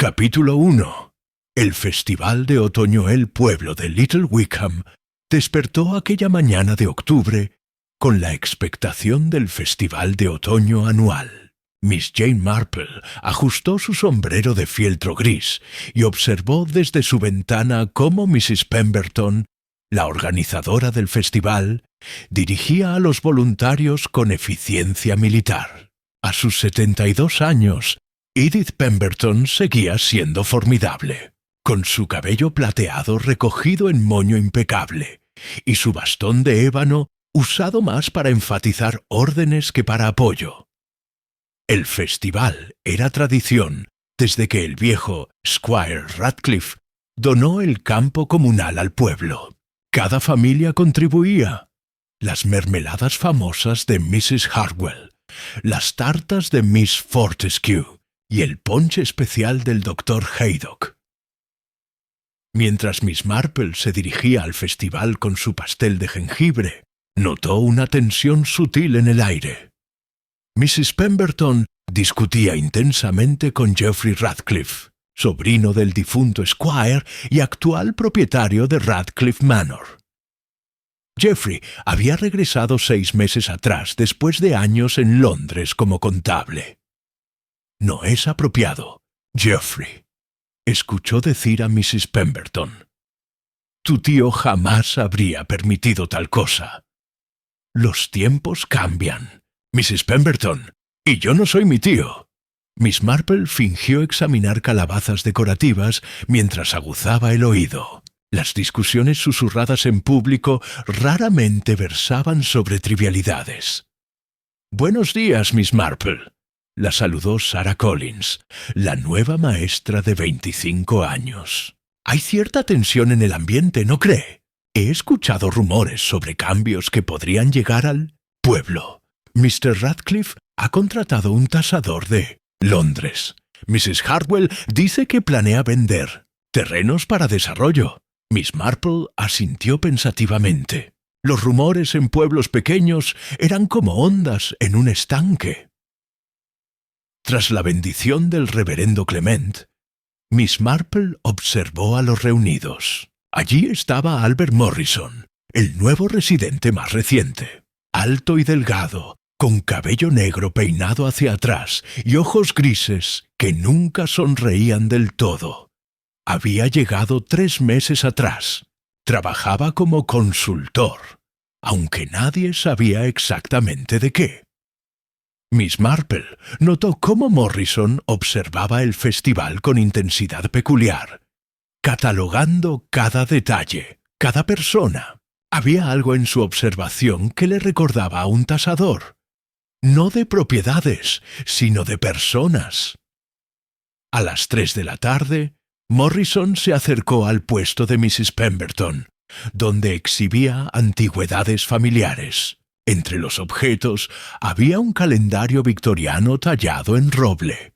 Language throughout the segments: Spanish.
Capítulo 1. El Festival de Otoño El pueblo de Little Wickham despertó aquella mañana de octubre con la expectación del Festival de Otoño anual. Miss Jane Marple ajustó su sombrero de fieltro gris y observó desde su ventana cómo Mrs. Pemberton, la organizadora del festival, dirigía a los voluntarios con eficiencia militar. A sus 72 años, Edith Pemberton seguía siendo formidable, con su cabello plateado recogido en moño impecable y su bastón de ébano usado más para enfatizar órdenes que para apoyo. El festival era tradición desde que el viejo Squire Radcliffe donó el campo comunal al pueblo. Cada familia contribuía. Las mermeladas famosas de Mrs. Hartwell, las tartas de Miss Fortescue y el ponche especial del Dr. Haydock. Mientras Miss Marple se dirigía al festival con su pastel de jengibre, notó una tensión sutil en el aire. Mrs. Pemberton discutía intensamente con Geoffrey Radcliffe, sobrino del difunto Squire y actual propietario de Radcliffe Manor. Geoffrey había regresado 6 meses atrás después de años en Londres como contable. «No es apropiado, Geoffrey», escuchó decir a Mrs. Pemberton. «Tu tío jamás habría permitido tal cosa. Los tiempos cambian, Mrs. Pemberton, y yo no soy mi tío». Miss Marple fingió examinar calabazas decorativas mientras aguzaba el oído. Las discusiones susurradas en público raramente versaban sobre trivialidades. «Buenos días, Miss Marple», la saludó Sarah Collins, la nueva maestra de 25 años. «Hay cierta tensión en el ambiente, ¿no cree? He escuchado rumores sobre cambios que podrían llegar al pueblo. Mr. Radcliffe ha contratado un tasador de Londres. Mrs. Hartwell dice que planea vender terrenos para desarrollo». Miss Marple asintió pensativamente. Los rumores en pueblos pequeños eran como ondas en un estanque. Tras la bendición del reverendo Clement, Miss Marple observó a los reunidos. Allí estaba Albert Morrison, el nuevo residente más reciente, alto y delgado, con cabello negro peinado hacia atrás y ojos grises que nunca sonreían del todo. Había llegado 3 meses atrás. Trabajaba como consultor, aunque nadie sabía exactamente de qué. Miss Marple notó cómo Morrison observaba el festival con intensidad peculiar, catalogando cada detalle, cada persona. Había algo en su observación que le recordaba a un tasador, no de propiedades, sino de personas. A las 3 de la tarde, Morrison se acercó al puesto de Mrs. Pemberton, donde exhibía antigüedades familiares. Entre los objetos había un calendario victoriano tallado en roble.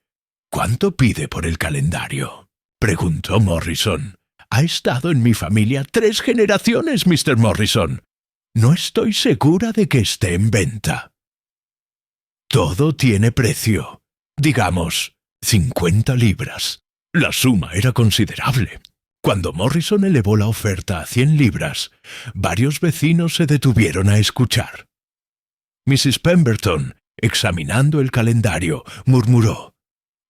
«¿Cuánto pide por el calendario?», preguntó Morrison. «Ha estado en mi familia 3 generaciones, Mr. Morrison. No estoy segura de que esté en venta». «Todo tiene precio. Digamos, 50 libras». La suma era considerable. Cuando Morrison elevó la oferta a 100 libras, varios vecinos se detuvieron a escuchar. Mrs. Pemberton, examinando el calendario, murmuró: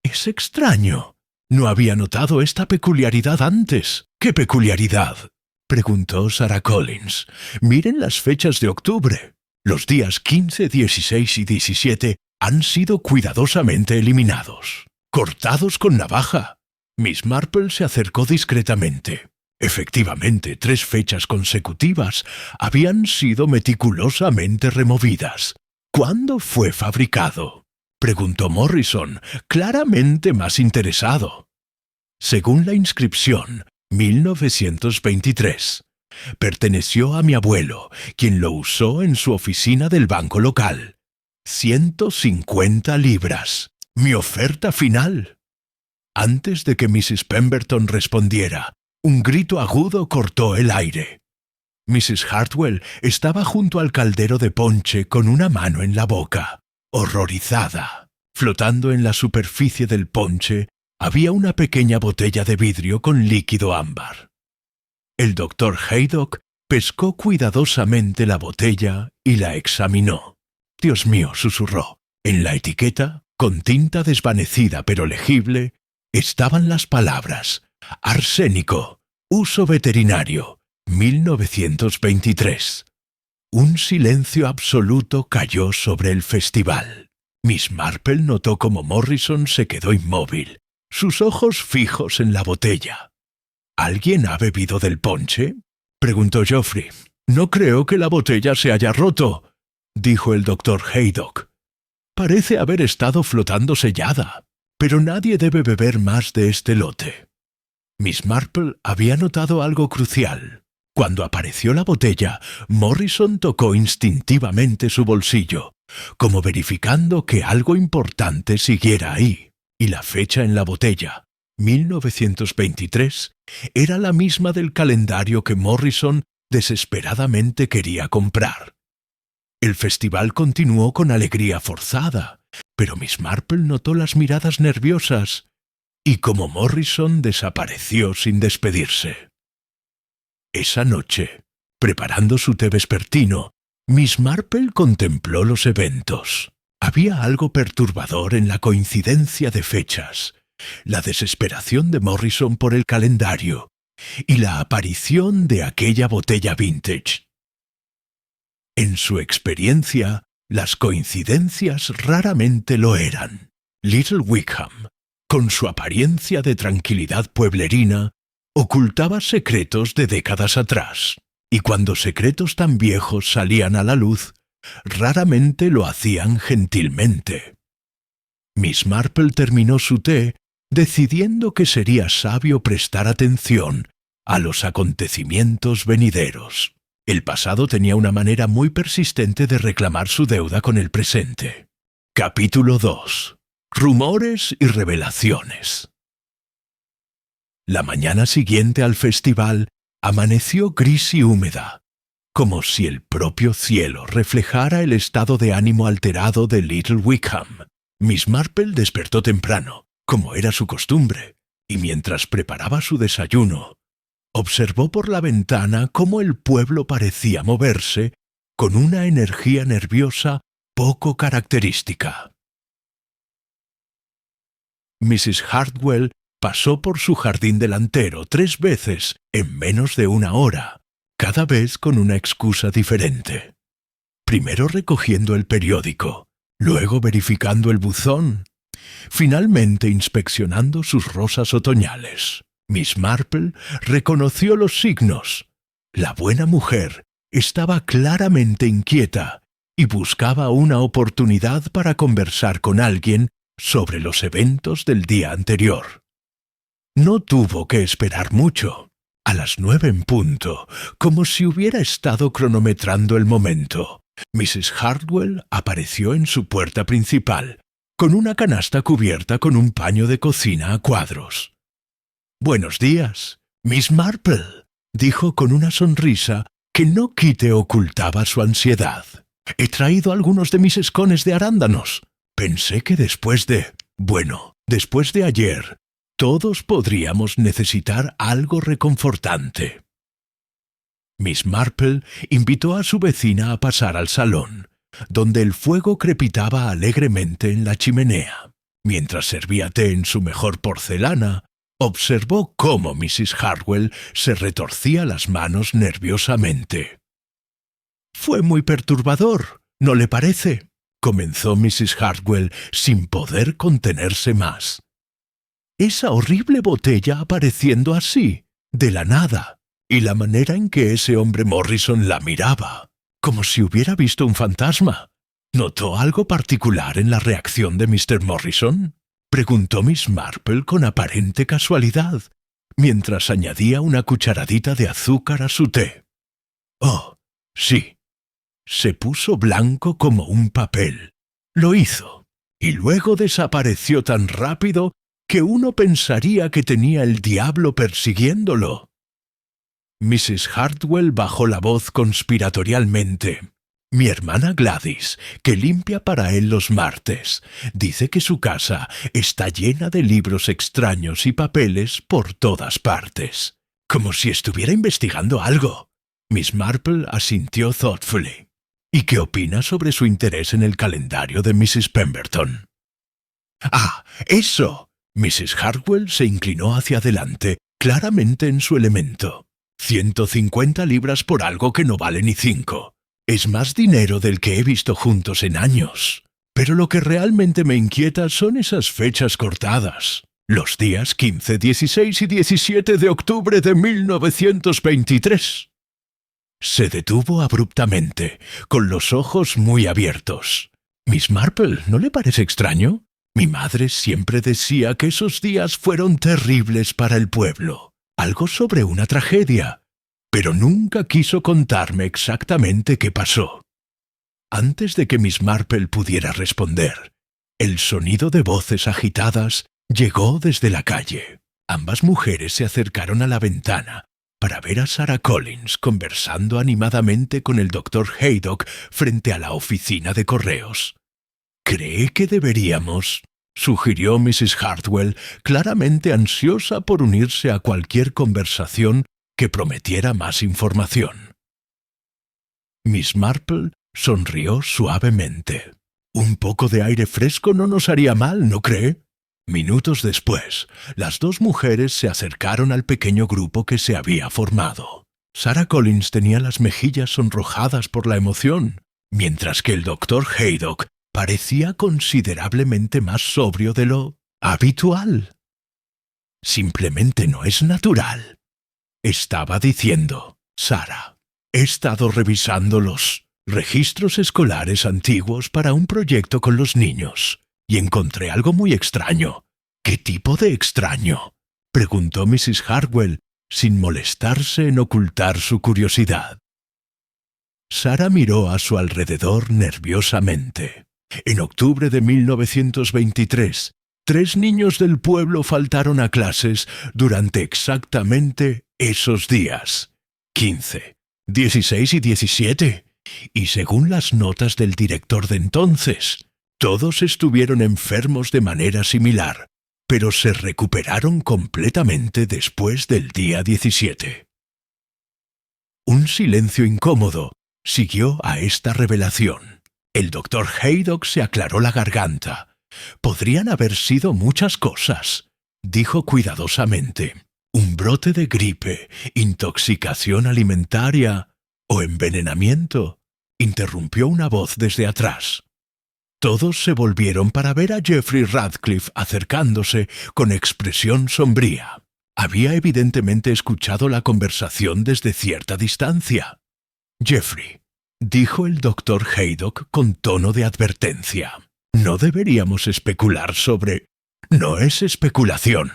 «Es extraño. No había notado esta peculiaridad antes». «¿Qué peculiaridad?», preguntó Sarah Collins. «Miren las fechas de octubre. Los días 15, 16 y 17 han sido cuidadosamente eliminados, cortados con navaja». Miss Marple se acercó discretamente. Efectivamente, 3 fechas consecutivas habían sido meticulosamente removidas. «¿Cuándo fue fabricado?», preguntó Morrison, claramente más interesado. «Según la inscripción, 1923. Perteneció a mi abuelo, quien lo usó en su oficina del banco local. 150 libras. Mi oferta final». Antes de que Mrs. Pemberton respondiera, un grito agudo cortó el aire. Mrs. Hartwell estaba junto al caldero de ponche con una mano en la boca, horrorizada. Flotando en la superficie del ponche había una pequeña botella de vidrio con líquido ámbar. El doctor Haydock pescó cuidadosamente la botella y la examinó. «Dios mío», susurró. En la etiqueta, con tinta desvanecida pero legible, estaban las palabras «Arsénico, uso veterinario, 1923». Un silencio absoluto cayó sobre el festival. Miss Marple notó cómo Morrison se quedó inmóvil, sus ojos fijos en la botella. «¿Alguien ha bebido del ponche?», preguntó Geoffrey. «No creo que la botella se haya roto», dijo el doctor Haydock. «Parece haber estado flotando sellada, pero nadie debe beber más de este lote». Miss Marple había notado algo crucial. Cuando apareció la botella, Morrison tocó instintivamente su bolsillo, como verificando que algo importante siguiera ahí, y la fecha en la botella, 1923, era la misma del calendario que Morrison desesperadamente quería comprar. El festival continuó con alegría forzada, pero Miss Marple notó las miradas nerviosas y como Morrison desapareció sin despedirse. Esa noche, preparando su té vespertino, Miss Marple contempló los eventos. Había algo perturbador en la coincidencia de fechas, la desesperación de Morrison por el calendario y la aparición de aquella botella vintage. En su experiencia, las coincidencias raramente lo eran. Little Wickham, con su apariencia de tranquilidad pueblerina, ocultaba secretos de décadas atrás, y cuando secretos tan viejos salían a la luz, raramente lo hacían gentilmente. Miss Marple terminó su té decidiendo que sería sabio prestar atención a los acontecimientos venideros. El pasado tenía una manera muy persistente de reclamar su deuda con el presente. Capítulo 2. Rumores y revelaciones. La mañana siguiente al festival amaneció gris y húmeda, como si el propio cielo reflejara el estado de ánimo alterado de Little Wickham. Miss Marple despertó temprano, como era su costumbre, y mientras preparaba su desayuno, observó por la ventana cómo el pueblo parecía moverse con una energía nerviosa poco característica. Mrs. Hartwell pasó por su jardín delantero 3 veces en menos de una hora, cada vez con una excusa diferente. Primero recogiendo el periódico, luego verificando el buzón, finalmente inspeccionando sus rosas otoñales. Miss Marple reconoció los signos. La buena mujer estaba claramente inquieta y buscaba una oportunidad para conversar con alguien sobre los eventos del día anterior. No tuvo que esperar mucho. A las 9 en punto, como si hubiera estado cronometrando el momento, Mrs. Hartwell apareció en su puerta principal, con una canasta cubierta con un paño de cocina a cuadros. «Buenos días, Miss Marple», dijo con una sonrisa que no quite ocultaba su ansiedad. «He traído algunos de mis escones de arándanos. Pensé que después de ayer, todos podríamos necesitar algo reconfortante». Miss Marple invitó a su vecina a pasar al salón, donde el fuego crepitaba alegremente en la chimenea. Mientras servía té en su mejor porcelana, observó cómo Mrs. Hartwell se retorcía las manos nerviosamente. «Fue muy perturbador, ¿no le parece?», comenzó Mrs. Hartwell sin poder contenerse más. «Esa horrible botella apareciendo así, de la nada, y la manera en que ese hombre Morrison la miraba, como si hubiera visto un fantasma. ¿Notó algo particular en la reacción de Mr. Morrison?», preguntó Miss Marple con aparente casualidad, mientras añadía una cucharadita de azúcar a su té. «Oh, sí. Se puso blanco como un papel. Lo hizo, y luego desapareció tan rápido que uno pensaría que tenía el diablo persiguiéndolo». Mrs. Hartwell bajó la voz conspiratorialmente. Mi hermana Gladys, que limpia para él los martes, dice que su casa está llena de libros extraños y papeles por todas partes, como si estuviera investigando algo. Miss Marple asintió thoughtfully. ¿Y qué opina sobre su interés en el calendario de Mrs. Pemberton? ¡Ah, eso! Mrs. Hartwell se inclinó hacia adelante, claramente en su elemento. 150 libras por algo que no vale ni 5. Es más dinero del que he visto juntos en años. Pero lo que realmente me inquieta son esas fechas cortadas. Los días 15, 16 y 17 de octubre de 1923. Se detuvo abruptamente, con los ojos muy abiertos. Miss Marple, ¿no le parece extraño? Mi madre siempre decía que esos días fueron terribles para el pueblo. Algo sobre una tragedia. Pero nunca quiso contarme exactamente qué pasó. Antes de que Miss Marple pudiera responder, el sonido de voces agitadas llegó desde la calle. Ambas mujeres se acercaron a la ventana para ver a Sarah Collins conversando animadamente con el Dr. Haydock frente a la oficina de correos. «¿Cree que deberíamos?», sugirió Mrs. Hartwell, claramente ansiosa por unirse a cualquier conversación que prometiera más información. Miss Marple sonrió suavemente. «Un poco de aire fresco no nos haría mal, ¿no cree?». Minutos después, las dos mujeres se acercaron al pequeño grupo que se había formado. Sarah Collins tenía las mejillas sonrojadas por la emoción, mientras que el Dr. Haydock parecía considerablemente más sobrio de lo habitual. «Simplemente no es natural», estaba diciendo Sarah. «He estado revisando los registros escolares antiguos para un proyecto con los niños y encontré algo muy extraño». «¿Qué tipo de extraño?», preguntó Mrs. Hartwell, sin molestarse en ocultar su curiosidad. Sarah miró a su alrededor nerviosamente. En octubre de 1923, 3 niños del pueblo faltaron a clases durante exactamente esos días, 15, 16 y 17, y según las notas del director de entonces, todos estuvieron enfermos de manera similar, pero se recuperaron completamente después del día 17. Un silencio incómodo siguió a esta revelación. El Dr. Haydock se aclaró la garganta. «Podrían haber sido muchas cosas», dijo cuidadosamente. «Un brote de gripe, intoxicación alimentaria o envenenamiento», interrumpió una voz desde atrás. Todos se volvieron para ver a Geoffrey Radcliffe acercándose con expresión sombría. Había evidentemente escuchado la conversación desde cierta distancia. «Geoffrey», dijo el Dr. Haydock con tono de advertencia, «no deberíamos especular sobre...». «No es especulación»,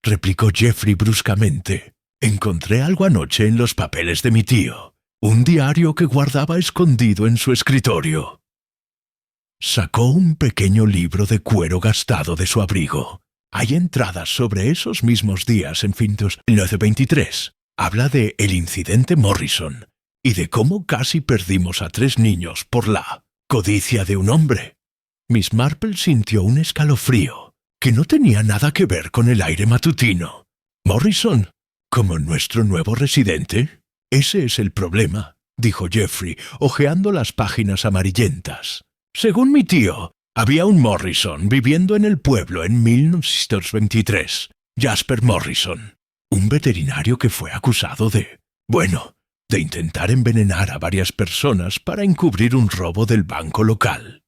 replicó Geoffrey bruscamente. «Encontré algo anoche en los papeles de mi tío, un diario que guardaba escondido en su escritorio». Sacó un pequeño libro de cuero gastado de su abrigo. Hay entradas sobre esos mismos días en 1923. Habla de el incidente Morrison y de cómo casi perdimos a 3 niños por la codicia de un hombre. Miss Marple sintió un escalofrío que no tenía nada que ver con el aire matutino. «Morrison, como nuestro nuevo residente». «Ese es el problema», dijo Geoffrey, hojeando las páginas amarillentas. «Según mi tío, había un Morrison viviendo en el pueblo en 1923, Jasper Morrison, un veterinario que fue acusado de intentar envenenar a varias personas para encubrir un robo del banco local».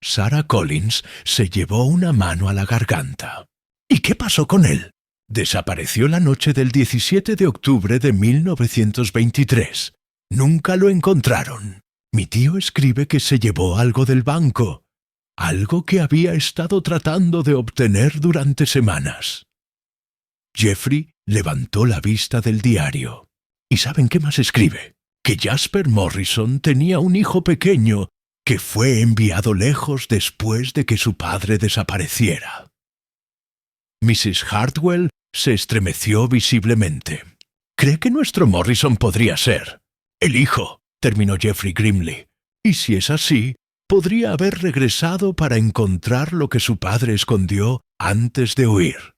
Sarah Collins se llevó una mano a la garganta. «¿Y qué pasó con él?». «Desapareció la noche del 17 de octubre de 1923. Nunca lo encontraron. Mi tío escribe que se llevó algo del banco, algo que había estado tratando de obtener durante semanas». Geoffrey levantó la vista del diario. «¿Y saben qué más escribe? Que Jasper Morrison tenía un hijo pequeño que fue enviado lejos después de que su padre desapareciera». Mrs. Hartwell se estremeció visiblemente. «¿Cree que nuestro Morrison podría ser el hijo terminó Geoffrey grimly. Y si es así, podría haber regresado para encontrar lo que su padre escondió antes de huir.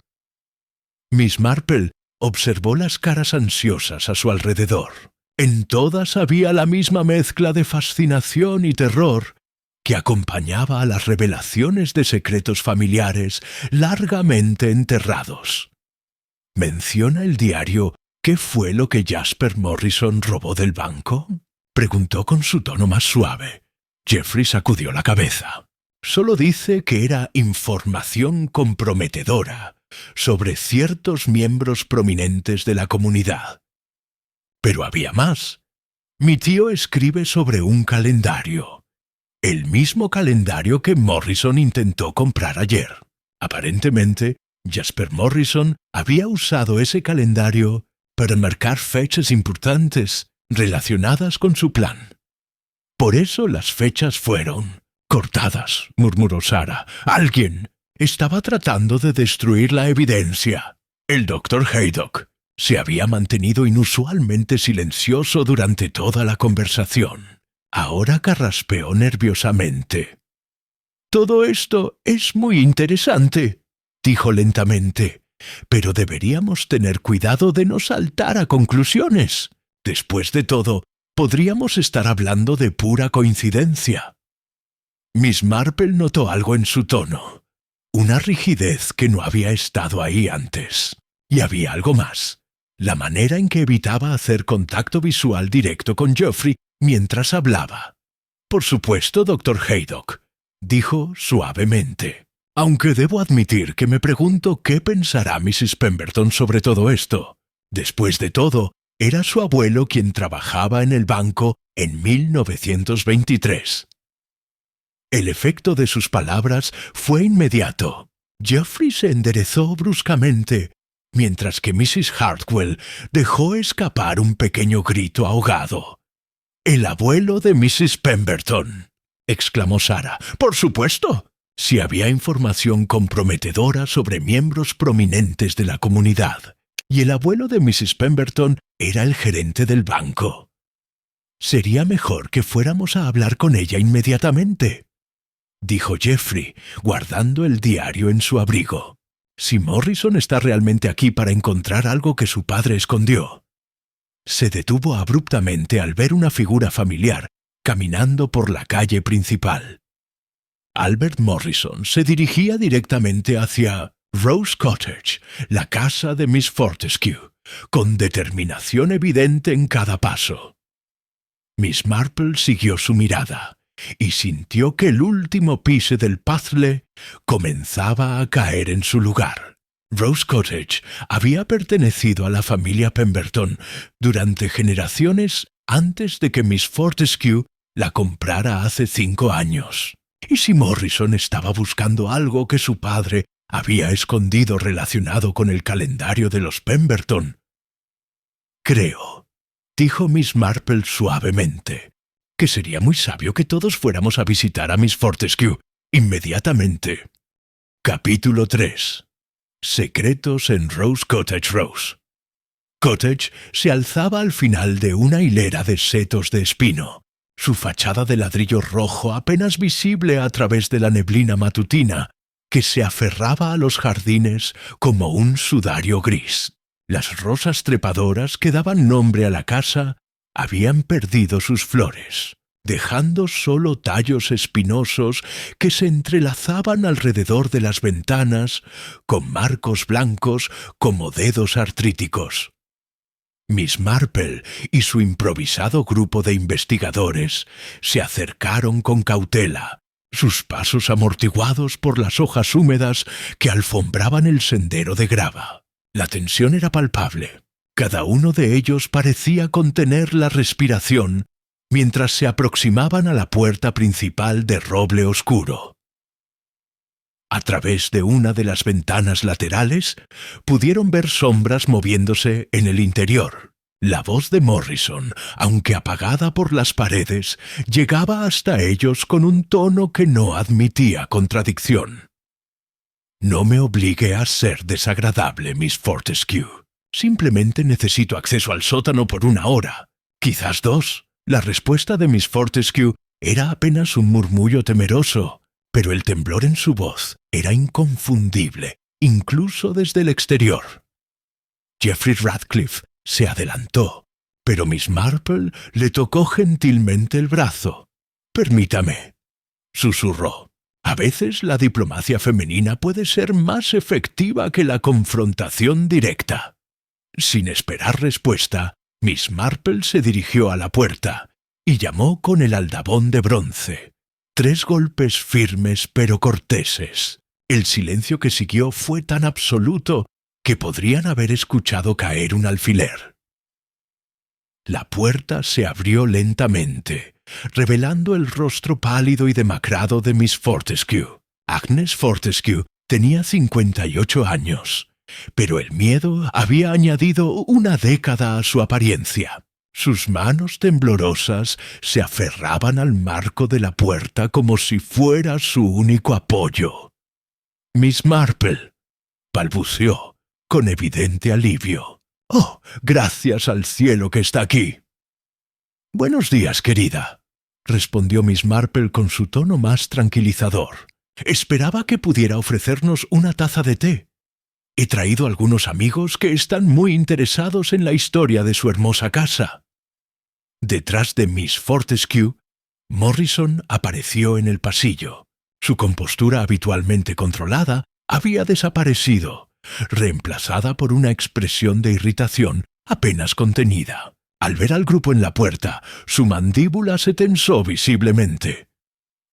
Miss Marple observó las caras ansiosas a su alrededor. En todas había la misma mezcla de fascinación y terror que acompañaba a las revelaciones de secretos familiares largamente enterrados. ¿Menciona el diario qué fue lo que Jasper Morrison robó del banco?, preguntó con su tono más suave. Geoffrey sacudió la cabeza. Solo dice que era información comprometedora sobre ciertos miembros prominentes de la comunidad. Pero había más. Mi tío escribe sobre un calendario. El mismo calendario que Morrison intentó comprar ayer. Aparentemente, Jasper Morrison había usado ese calendario para marcar fechas importantes relacionadas con su plan. Por eso las fechas fueron cortadas, murmuró Sarah. Alguien estaba tratando de destruir la evidencia. El Dr. Haydock se había mantenido inusualmente silencioso durante toda la conversación. Ahora carraspeó nerviosamente. «Todo esto es muy interesante», dijo lentamente, «pero deberíamos tener cuidado de no saltar a conclusiones. Después de todo, podríamos estar hablando de pura coincidencia». Miss Marple notó algo en su tono, una rigidez que no había estado ahí antes. Y había algo más, la manera en que evitaba hacer contacto visual directo con Geoffrey mientras hablaba. «Por supuesto, Dr. Haydock», dijo suavemente, «aunque debo admitir que me pregunto qué pensará Mrs. Pemberton sobre todo esto. Después de todo, era su abuelo quien trabajaba en el banco en 1923. El efecto de sus palabras fue inmediato. Geoffrey se enderezó bruscamente, mientras que Mrs. Hartwell dejó escapar un pequeño grito ahogado. «¡El abuelo de Mrs. Pemberton!», exclamó Sarah. «Por supuesto. Si había información comprometedora sobre miembros prominentes de la comunidad, y el abuelo de Mrs. Pemberton era el gerente del banco. Sería mejor que fuéramos a hablar con ella inmediatamente», dijo Geoffrey, guardando el diario en su abrigo. «Si Morrison está realmente aquí para encontrar algo que su padre escondió». Se detuvo abruptamente al ver una figura familiar caminando por la calle principal. Albert Morrison se dirigía directamente hacia Rose Cottage, la casa de Miss Fortescue, con determinación evidente en cada paso. Miss Marple siguió su mirada y sintió que el último piso del puzzle comenzaba a caer en su lugar. Rose Cottage había pertenecido a la familia Pemberton durante generaciones antes de que Miss Fortescue la comprara hace 5 años. ¿Y si Morrison estaba buscando algo que su padre había escondido relacionado con el calendario de los Pemberton? «Creo», dijo Miss Marple suavemente, «que sería muy sabio que todos fuéramos a visitar a Miss Fortescue inmediatamente». Capítulo 3. Secretos en Rose Cottage Rose. Cottage se alzaba al final de una hilera de setos de espino, su fachada de ladrillo rojo apenas visible a través de la neblina matutina que se aferraba a los jardines como un sudario gris. Las rosas trepadoras que daban nombre a la casa habían perdido sus flores, dejando solo tallos espinosos que se entrelazaban alrededor de las ventanas con marcos blancos como dedos artríticos. Miss Marple y su improvisado grupo de investigadores se acercaron con cautela, sus pasos amortiguados por las hojas húmedas que alfombraban el sendero de grava. La tensión era palpable. Cada uno de ellos parecía contener la respiración mientras se aproximaban a la puerta principal de roble oscuro. A través de una de las ventanas laterales pudieron ver sombras moviéndose en el interior. La voz de Morrison, aunque apagada por las paredes, llegaba hasta ellos con un tono que no admitía contradicción. «No me obligue a ser desagradable, Miss Fortescue. Simplemente necesito acceso al sótano por 1 hora, quizás 2. La respuesta de Miss Fortescue era apenas un murmullo temeroso, pero el temblor en su voz era inconfundible, incluso desde el exterior. Geoffrey Radcliffe se adelantó, pero Miss Marple le tocó gentilmente el brazo. «Permítame», susurró. «A veces la diplomacia femenina puede ser más efectiva que la confrontación directa». Sin esperar respuesta, Miss Marple se dirigió a la puerta y llamó con el aldabón de bronce. 3 golpes firmes pero corteses. El silencio que siguió fue tan absoluto que podrían haber escuchado caer un alfiler. La puerta se abrió lentamente, revelando el rostro pálido y demacrado de Miss Fortescue. Agnes Fortescue tenía 58 años, pero el miedo había añadido una década a su apariencia. Sus manos temblorosas se aferraban al marco de la puerta como si fuera su único apoyo. «Miss Marple», balbuceó, con evidente alivio. «Oh, gracias al cielo que está aquí». «Buenos días, querida», respondió Miss Marple con su tono más tranquilizador. «Esperaba que pudiera ofrecernos una taza de té. He traído algunos amigos que están muy interesados en la historia de su hermosa casa». Detrás de Miss Fortescue, Morrison apareció en el pasillo. Su compostura habitualmente controlada había desaparecido, reemplazada por una expresión de irritación apenas contenida. Al ver al grupo en la puerta, su mandíbula se tensó visiblemente.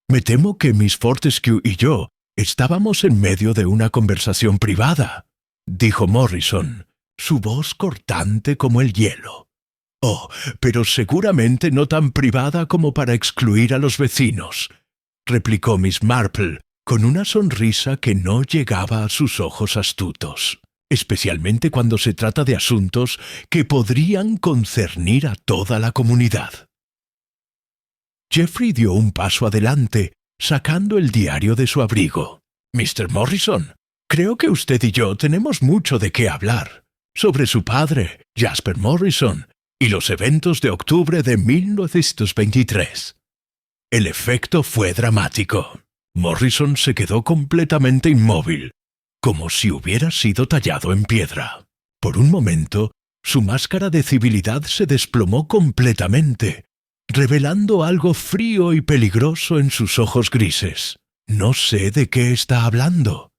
«Me temo que Miss Fortescue y yo estábamos en medio de una conversación privada», dijo Morrison, su voz cortante como el hielo. «Oh, pero seguramente no tan privada como para excluir a los vecinos», replicó Miss Marple, con una sonrisa que no llegaba a sus ojos astutos, especialmente cuando se trata de asuntos que podrían concernir a toda la comunidad. Geoffrey dio un paso adelante, sacando el diario de su abrigo. «Mr. Morrison, creo que usted y yo tenemos mucho de qué hablar. Sobre su padre, Jasper Morrison, y los eventos de octubre de 1923. El efecto fue dramático. Morrison se quedó completamente inmóvil, como si hubiera sido tallado en piedra. Por un momento, su máscara de civilidad se desplomó completamente, revelando algo frío y peligroso en sus ojos grises. «No sé de qué está hablando»,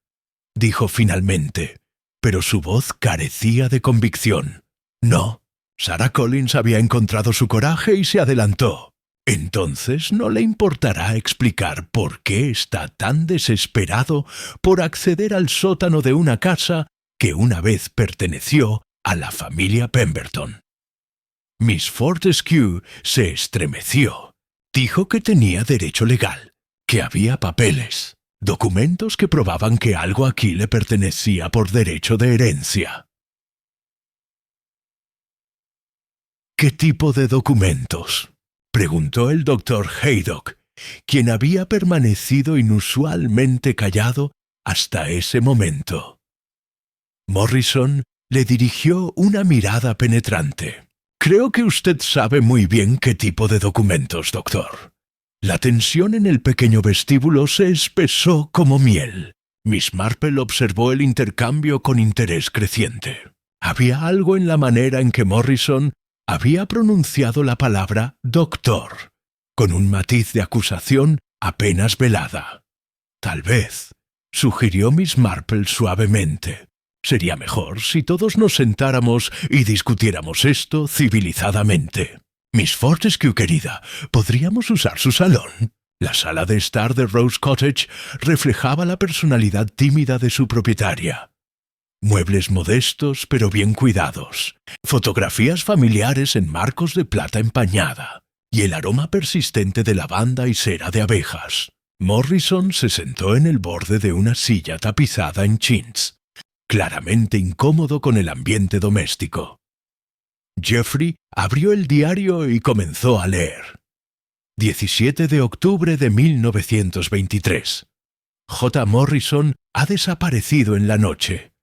dijo finalmente, pero su voz carecía de convicción. «No». Sarah Collins había encontrado su coraje y se adelantó. «Entonces no le importará explicar por qué está tan desesperado por acceder al sótano de una casa que una vez perteneció a la familia Pemberton». Miss Fortescue se estremeció. Dijo que tenía derecho legal, que había papeles, documentos que probaban que algo aquí le pertenecía por derecho de herencia. «¿Qué tipo de documentos?», preguntó el doctor Haydock, quien había permanecido inusualmente callado hasta ese momento. Morrison le dirigió una mirada penetrante. «Creo que usted sabe muy bien qué tipo de documentos, doctor». La tensión en el pequeño vestíbulo se espesó como miel. Miss Marple observó el intercambio con interés creciente. Había algo en la manera en que Morrison había pronunciado la palabra «doctor», con un matiz de acusación apenas velada. «Tal vez», sugirió Miss Marple suavemente, «sería mejor si todos nos sentáramos y discutiéramos esto civilizadamente. Miss Fortescue, querida, ¿podríamos usar su salón?» La sala de estar de Rose Cottage reflejaba la personalidad tímida de su propietaria. Muebles modestos pero bien cuidados, fotografías familiares en marcos de plata empañada y el aroma persistente de lavanda y cera de abejas. Morrison se sentó en el borde de una silla tapizada en chintz, claramente incómodo con el ambiente doméstico. Geoffrey abrió el diario y comenzó a leer. 17 de octubre de 1923. J. Morrison ha desaparecido en la noche,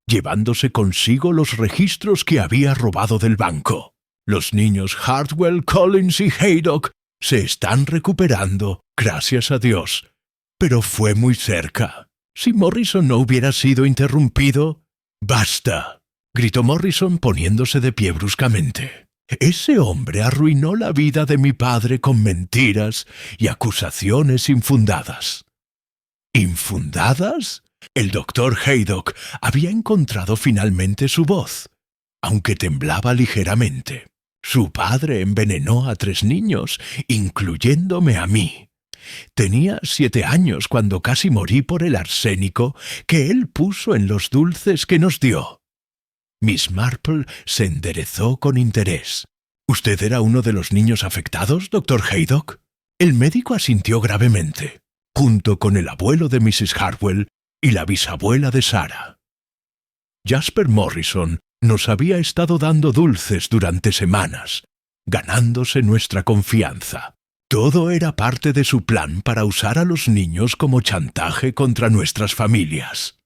llevándose consigo los registros que había robado del banco. Los niños Hartwell, Collins y Haydock se están recuperando, gracias a Dios. Pero fue muy cerca. Si Morrison no hubiera sido interrumpido... ¡Basta!, gritó Morrison poniéndose de pie bruscamente. Ese hombre arruinó la vida de mi padre con mentiras y acusaciones infundadas. ¿Infundadas? El doctor Haydock había encontrado finalmente su voz, aunque temblaba ligeramente. Su padre envenenó a 3 niños, incluyéndome a mí. Tenía 7 años cuando casi morí por el arsénico que él puso en los dulces que nos dio. Miss Marple se enderezó con interés. ¿Usted era uno de los niños afectados, doctor Haydock? El médico asintió gravemente, junto con el abuelo de Mrs. Hartwell y la bisabuela de Sarah. Jasper Morrison nos había estado dando dulces durante semanas, ganándose nuestra confianza. Todo era parte de su plan para usar a los niños como chantaje contra nuestras familias.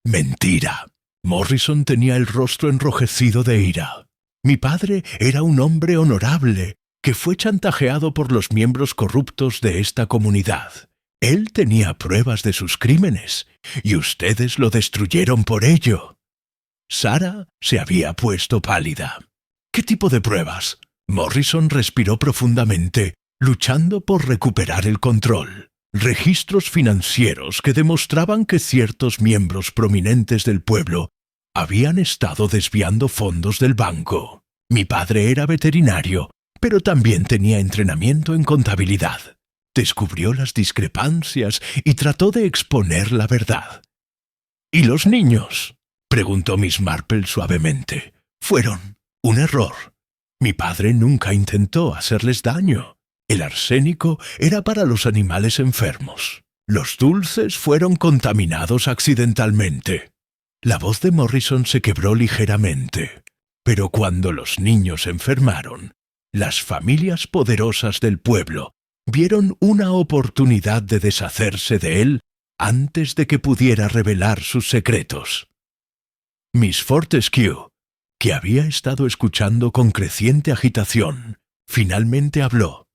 Mentira. Morrison tenía el rostro enrojecido de ira. Mi padre era un hombre honorable que fue chantajeado por los miembros corruptos de esta comunidad. Él tenía pruebas de sus crímenes, y ustedes lo destruyeron por ello. Sarah se había puesto pálida. ¿Qué tipo de pruebas? Morrison respiró profundamente, luchando por recuperar el control. Registros financieros que demostraban que ciertos miembros prominentes del pueblo habían estado desviando fondos del banco. Mi padre era veterinario, pero también tenía entrenamiento en contabilidad. Descubrió las discrepancias y trató de exponer la verdad. ¿Y los niños?, preguntó Miss Marple suavemente. Fueron un error. Mi padre nunca intentó hacerles daño. El arsénico era para los animales enfermos. Los dulces fueron contaminados accidentalmente. La voz de Morrison se quebró ligeramente. Pero cuando los niños enfermaron, las familias poderosas del pueblo vieron una oportunidad de deshacerse de él antes de que pudiera revelar sus secretos. Miss Fortescue, que había estado escuchando con creciente agitación, finalmente habló.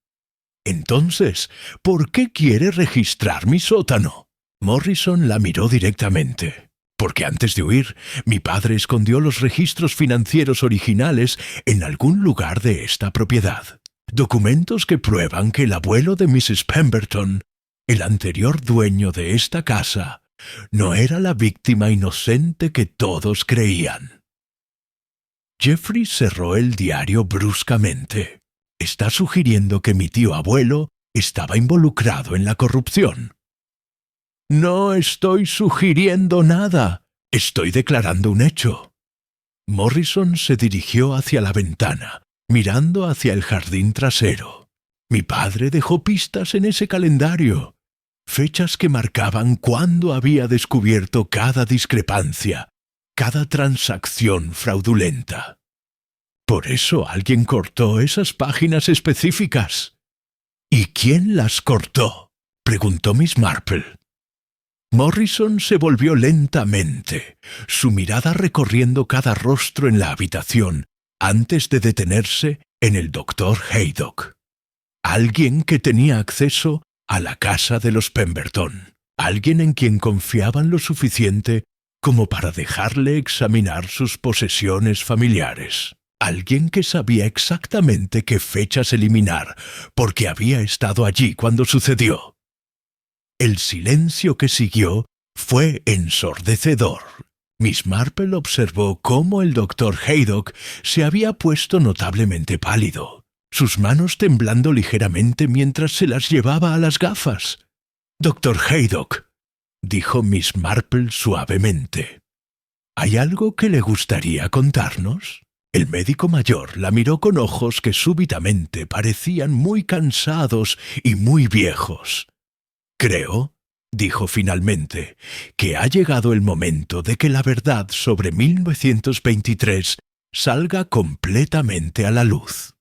«Entonces, ¿por qué quiere registrar mi sótano?» Morrison la miró directamente. «Porque antes de huir, mi padre escondió los registros financieros originales en algún lugar de esta propiedad. Documentos que prueban que el abuelo de Mrs. Pemberton, el anterior dueño de esta casa, no era la víctima inocente que todos creían». Jeffrey cerró el diario bruscamente. «Está sugiriendo que mi tío abuelo estaba involucrado en la corrupción». «No estoy sugiriendo nada. Estoy declarando un hecho». Morrison se dirigió hacia la ventana, mirando hacia el jardín trasero. «Mi padre dejó pistas en ese calendario, fechas que marcaban cuándo había descubierto cada discrepancia, cada transacción fraudulenta. Por eso alguien cortó esas páginas específicas». «¿Y quién las cortó?», preguntó Miss Marple. Morrison se volvió lentamente, su mirada recorriendo cada rostro en la habitación antes de detenerse en el doctor Haydock. Alguien que tenía acceso a la casa de los Pemberton, alguien en quien confiaban lo suficiente como para dejarle examinar sus posesiones familiares, alguien que sabía exactamente qué fechas eliminar porque había estado allí cuando sucedió. El silencio que siguió fue ensordecedor. Miss Marple observó cómo el doctor Haydock se había puesto notablemente pálido, sus manos temblando ligeramente mientras se las llevaba a las gafas. «Doctor Haydock», dijo Miss Marple suavemente, «¿hay algo que le gustaría contarnos?» El médico mayor la miró con ojos que súbitamente parecían muy cansados y muy viejos. «Creo», dijo finalmente, «que ha llegado el momento de que la verdad sobre 1923 salga completamente a la luz».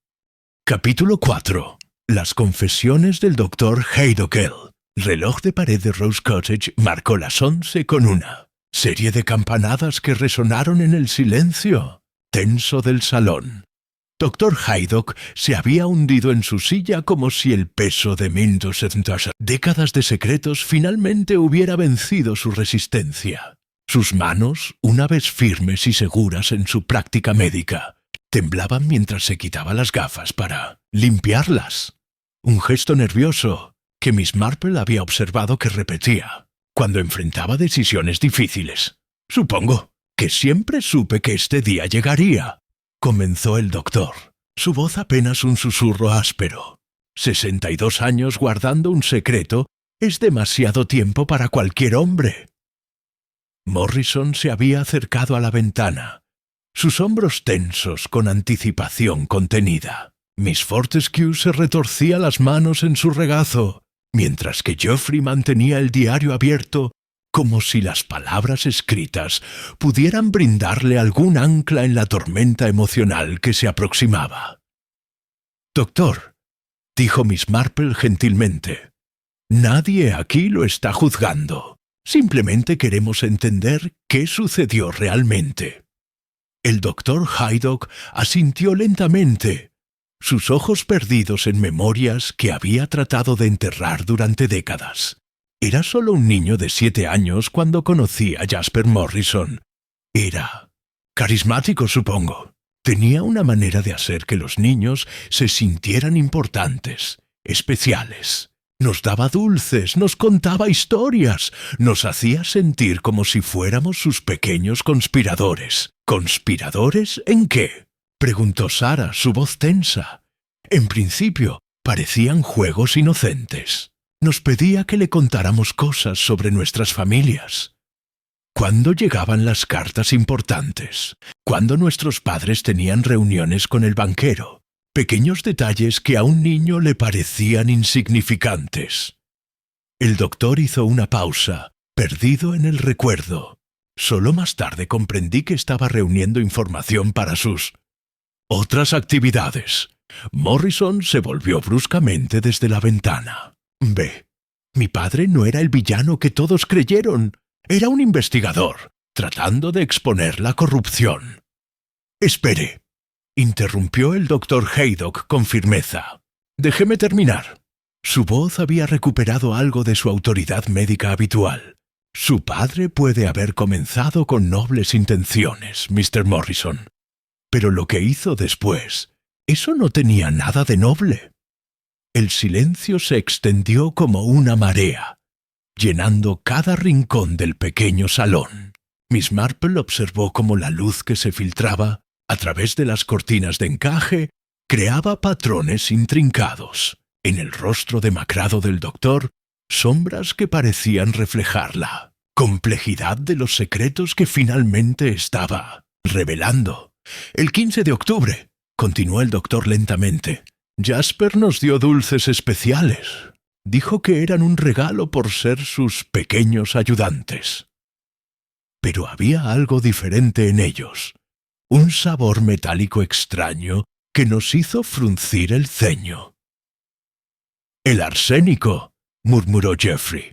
Capítulo 4. Las confesiones del Dr. Haydock. Reloj de pared de Rose Cottage marcó las 11:01. Serie de campanadas que resonaron en el silencio. tenso del salón. Dr. Haydock se había hundido en su silla como si el peso de 1200 décadas de secretos finalmente hubiera vencido su resistencia. Sus manos, una vez firmes y seguras en su práctica médica, temblaban mientras se quitaba las gafas para limpiarlas. Un gesto nervioso que Miss Marple había observado que repetía cuando enfrentaba decisiones difíciles. «Supongo que siempre supe que este día llegaría», comenzó el doctor, su voz apenas un susurro áspero. 62 años guardando un secreto es demasiado tiempo para cualquier hombre. Morrison se había acercado a la ventana, sus hombros tensos con anticipación contenida. Miss Fortescue se retorcía las manos en su regazo, mientras que Geoffrey mantenía el diario abierto como si las palabras escritas pudieran brindarle algún ancla en la tormenta emocional que se aproximaba. «Doctor», dijo Miss Marple gentilmente, «nadie aquí lo está juzgando. Simplemente queremos entender qué sucedió realmente». El doctor Haydock asintió lentamente, sus ojos perdidos en memorias que había tratado de enterrar durante décadas. Era solo un niño de 7 años cuando conocí a Jasper Morrison. Era carismático, supongo. Tenía una manera de hacer que los niños se sintieran importantes, especiales. Nos daba dulces, nos contaba historias, nos hacía sentir como si fuéramos sus pequeños conspiradores. ¿Conspiradores en qué?, preguntó Sarah, su voz tensa. En principio, parecían juegos inocentes. Nos pedía que le contáramos cosas sobre nuestras familias. ¿Cuándo llegaban las cartas importantes? ¿Cuándo nuestros padres tenían reuniones con el banquero? Pequeños detalles que a un niño le parecían insignificantes. El doctor hizo una pausa, perdido en el recuerdo. Solo más tarde comprendí que estaba reuniendo información para sus otras actividades. Morrison se volvió bruscamente desde la ventana. «Ve, mi padre no era el villano que todos creyeron. Era un investigador, tratando de exponer la corrupción». «Espere», interrumpió el doctor Haydock con firmeza. «Déjeme terminar». Su voz había recuperado algo de su autoridad médica habitual. «Su padre puede haber comenzado con nobles intenciones, Mr. Morrison. Pero lo que hizo después, eso no tenía nada de noble». El silencio se extendió como una marea, llenando cada rincón del pequeño salón. Miss Marple observó cómo la luz que se filtraba a través de las cortinas de encaje creaba patrones intrincados. En el rostro demacrado del doctor, sombras que parecían reflejar la complejidad de los secretos que finalmente estaba revelando. «El 15 de octubre», continuó el doctor lentamente, «Jasper nos dio dulces especiales. Dijo que eran un regalo por ser sus pequeños ayudantes. Pero había algo diferente en ellos, un sabor metálico extraño que nos hizo fruncir el ceño». «El arsénico», murmuró Geoffrey.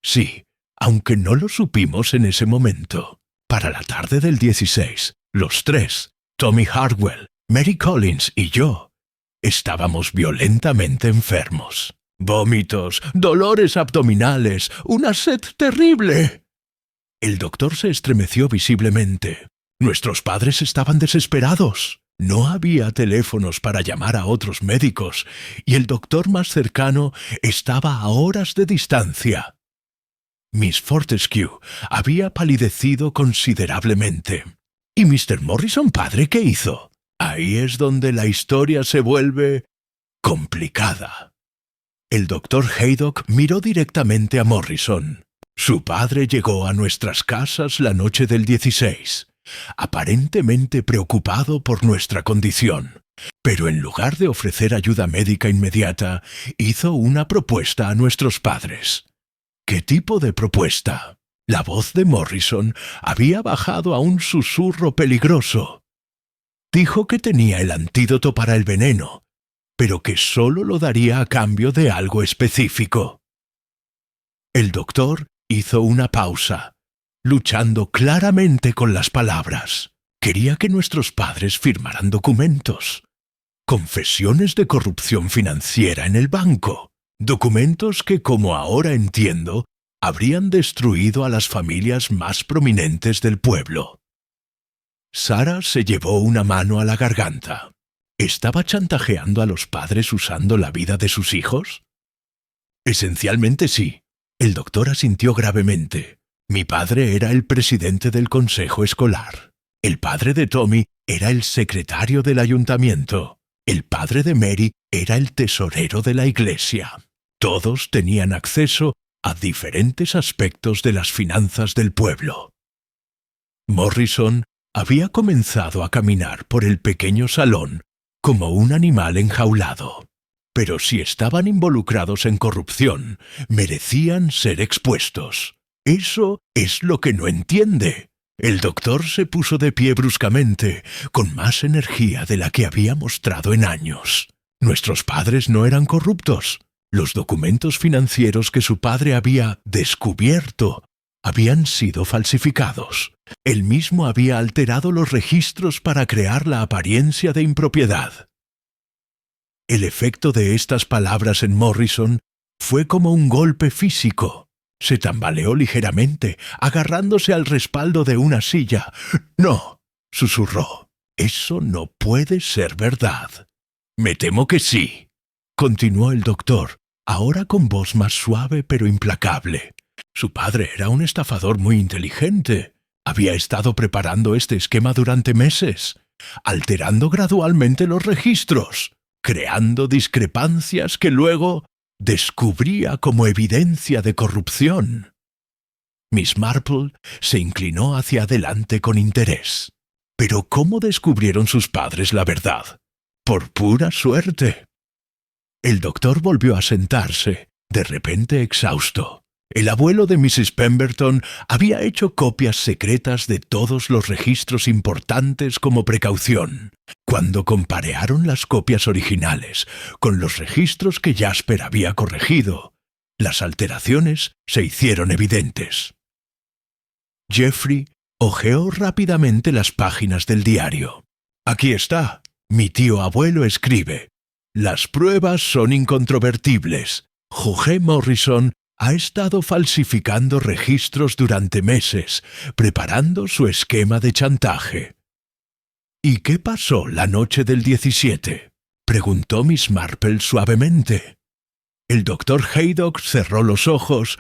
«Sí, aunque no lo supimos en ese momento. Para la tarde del 16, los tres, Tommy Hartwell, Mary Collins y yo, estábamos violentamente enfermos. Vómitos, dolores abdominales, una sed terrible». El doctor se estremeció visiblemente. Nuestros padres estaban desesperados. No había teléfonos para llamar a otros médicos, y el doctor más cercano estaba a horas de distancia. Miss Fortescue había palidecido considerablemente. ¿Y Mr. Morrison padre qué hizo? Ahí es donde la historia se vuelve complicada. El doctor Haydock miró directamente a Morrison. Su padre llegó a nuestras casas la noche del 16, aparentemente preocupado por nuestra condición, pero en lugar de ofrecer ayuda médica inmediata, hizo una propuesta a nuestros padres. ¿Qué tipo de propuesta? La voz de Morrison había bajado a un susurro peligroso. Dijo que tenía el antídoto para el veneno, pero que solo lo daría a cambio de algo específico. El doctor hizo una pausa, luchando claramente con las palabras. Quería que nuestros padres firmaran documentos. Confesiones de corrupción financiera en el banco. Documentos que, como ahora entiendo, habrían destruido a las familias más prominentes del pueblo. Sara se llevó una mano a la garganta. ¿Estaba chantajeando a los padres usando la vida de sus hijos? Esencialmente sí. El doctor asintió gravemente. Mi padre era el presidente del consejo escolar. El padre de Tommy era el secretario del ayuntamiento. El padre de Mary era el tesorero de la iglesia. Todos tenían acceso a diferentes aspectos de las finanzas del pueblo. Morrison había comenzado a caminar por el pequeño salón como un animal enjaulado. Pero si estaban involucrados en corrupción, merecían ser expuestos. Eso es lo que no entiende. El doctor se puso de pie bruscamente, con más energía de la que había mostrado en años. Nuestros padres no eran corruptos. Los documentos financieros que su padre había descubierto habían sido falsificados. Él mismo había alterado los registros para crear la apariencia de impropiedad. El efecto de estas palabras en Morrison fue como un golpe físico. Se tambaleó ligeramente, agarrándose al respaldo de una silla. «No», susurró. «Eso no puede ser verdad». «Me temo que sí», continuó el doctor, ahora con voz más suave pero implacable. Su padre era un estafador muy inteligente. Había estado preparando este esquema durante meses, alterando gradualmente los registros, creando discrepancias que luego descubría como evidencia de corrupción. Miss Marple se inclinó hacia adelante con interés. ¿Pero cómo descubrieron sus padres la verdad? Por pura suerte. El doctor volvió a sentarse, de repente exhausto. El abuelo de Mrs. Pemberton había hecho copias secretas de todos los registros importantes como precaución. Cuando comparearon las copias originales con los registros que Jasper había corregido, las alteraciones se hicieron evidentes. Jeffrey hojeó rápidamente las páginas del diario. «Aquí está. Mi tío abuelo escribe. Las pruebas son incontrovertibles. Jorge Morrison ha estado falsificando registros durante meses, preparando su esquema de chantaje». «¿Y qué pasó la noche del 17?» preguntó Miss Marple suavemente. El doctor Haydock cerró los ojos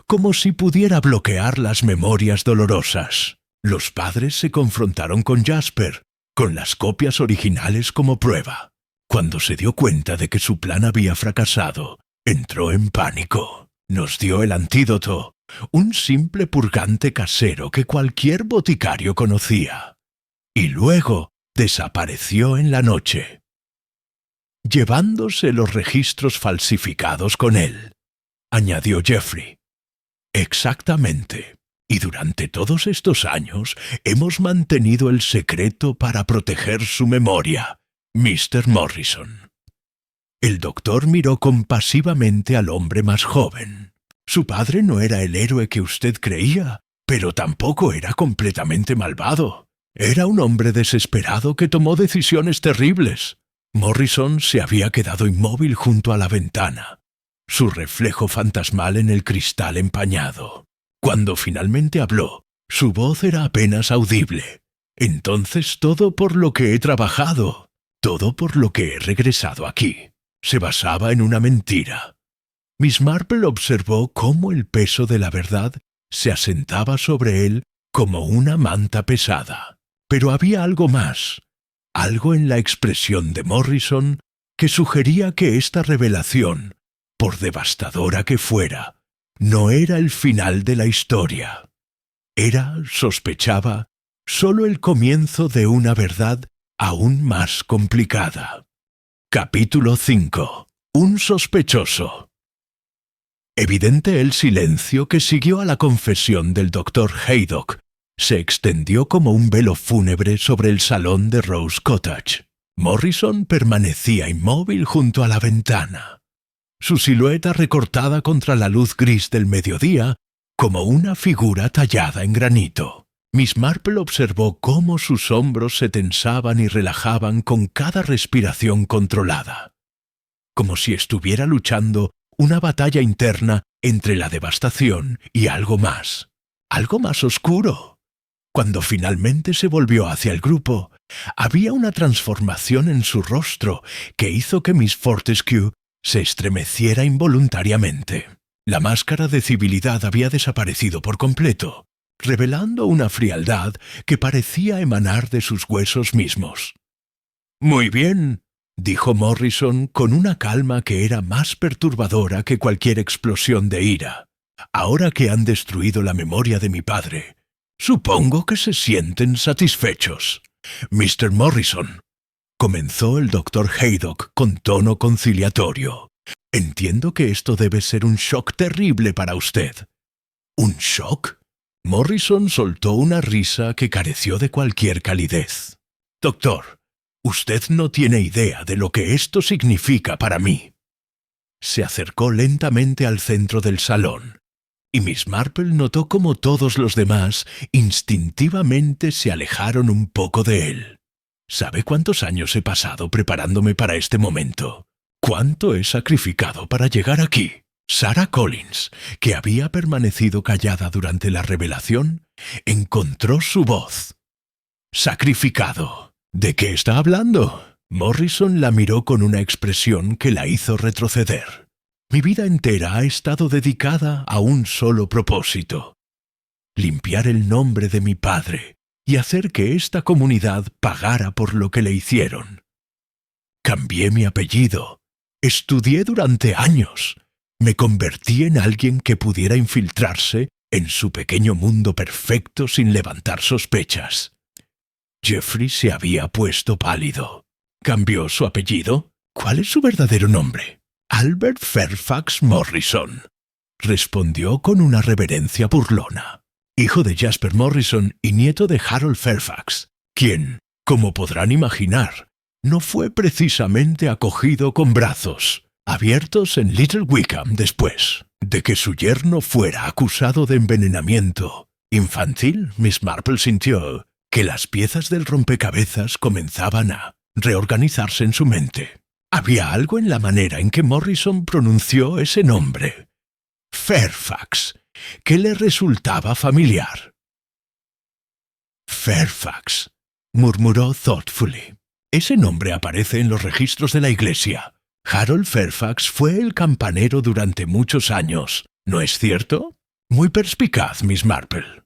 como si pudiera bloquear las memorias dolorosas. Los padres se confrontaron con Jasper, con las copias originales como prueba. Cuando se dio cuenta de que su plan había fracasado, entró en pánico. Nos dio el antídoto, un simple purgante casero que cualquier boticario conocía. Y luego desapareció en la noche, llevándose los registros falsificados con él, añadió Jeffrey. Exactamente. Y durante todos estos años hemos mantenido el secreto para proteger su memoria, Mr. Morrison. El doctor miró compasivamente al hombre más joven. Su padre no era el héroe que usted creía, pero tampoco era completamente malvado. Era un hombre desesperado que tomó decisiones terribles. Morrison se había quedado inmóvil junto a la ventana, su reflejo fantasmal en el cristal empañado. Cuando finalmente habló, su voz era apenas audible. Entonces todo por lo que he trabajado, todo por lo que he regresado aquí, se basaba en una mentira. Miss Marple observó cómo el peso de la verdad se asentaba sobre él como una manta pesada. Pero había algo más, algo en la expresión de Morrison que sugería que esta revelación, por devastadora que fuera, no era el final de la historia. Era, sospechaba, solo el comienzo de una verdad aún más complicada. Capítulo 5. Un sospechoso. Evidente el silencio que siguió a la confesión del doctor Haydock se extendió como un velo fúnebre sobre el salón de Rose Cottage. Morrison permanecía inmóvil junto a la ventana, su silueta recortada contra la luz gris del mediodía como una figura tallada en granito. Miss Marple observó cómo sus hombros se tensaban y relajaban con cada respiración controlada, como si estuviera luchando una batalla interna entre la devastación y algo más oscuro. Cuando finalmente se volvió hacia el grupo, había una transformación en su rostro que hizo que Miss Fortescue se estremeciera involuntariamente. La máscara de civilidad había desaparecido por completo, revelando una frialdad que parecía emanar de sus huesos mismos. «Muy bien», dijo Morrison con una calma que era más perturbadora que cualquier explosión de ira. «Ahora que han destruido la memoria de mi padre, supongo que se sienten satisfechos. Mr. Morrison», comenzó el Dr. Haydock con tono conciliatorio, «entiendo que esto debe ser un shock terrible para usted». «¿Un shock?» Morrison soltó una risa que careció de cualquier calidez. «Doctor, usted no tiene idea de lo que esto significa para mí». Se acercó lentamente al centro del salón, y Miss Marple notó cómo todos los demás instintivamente se alejaron un poco de él. ¿Sabe cuántos años he pasado preparándome para este momento? ¿Cuánto he sacrificado para llegar aquí? Sarah Collins, que había permanecido callada durante la revelación, encontró su voz. «Sacrificado. ¿De qué está hablando?» Morrison la miró con una expresión que la hizo retroceder. «Mi vida entera ha estado dedicada a un solo propósito: limpiar el nombre de mi padre y hacer que esta comunidad pagara por lo que le hicieron. Cambié mi apellido, estudié durante años, me convertí en alguien que pudiera infiltrarse en su pequeño mundo perfecto sin levantar sospechas». Jeffrey se había puesto pálido. ¿Cambió su apellido? ¿Cuál es su verdadero nombre? «Albert Fairfax Morrison», respondió con una reverencia burlona. «Hijo de Jasper Morrison y nieto de Harold Fairfax, quien, como podrán imaginar, no fue precisamente acogido con brazos abiertos en Little Wickham después de que su yerno fuera acusado de envenenamiento infantil». Miss Marple sintió que las piezas del rompecabezas comenzaban a reorganizarse en su mente. Había algo en la manera en que Morrison pronunció ese nombre, Fairfax, que le resultaba familiar. «Fairfax», murmuró thoughtfully. «Ese nombre aparece en los registros de la iglesia. Harold Fairfax fue el campanero durante muchos años, ¿no es cierto?» «Muy perspicaz, Miss Marple».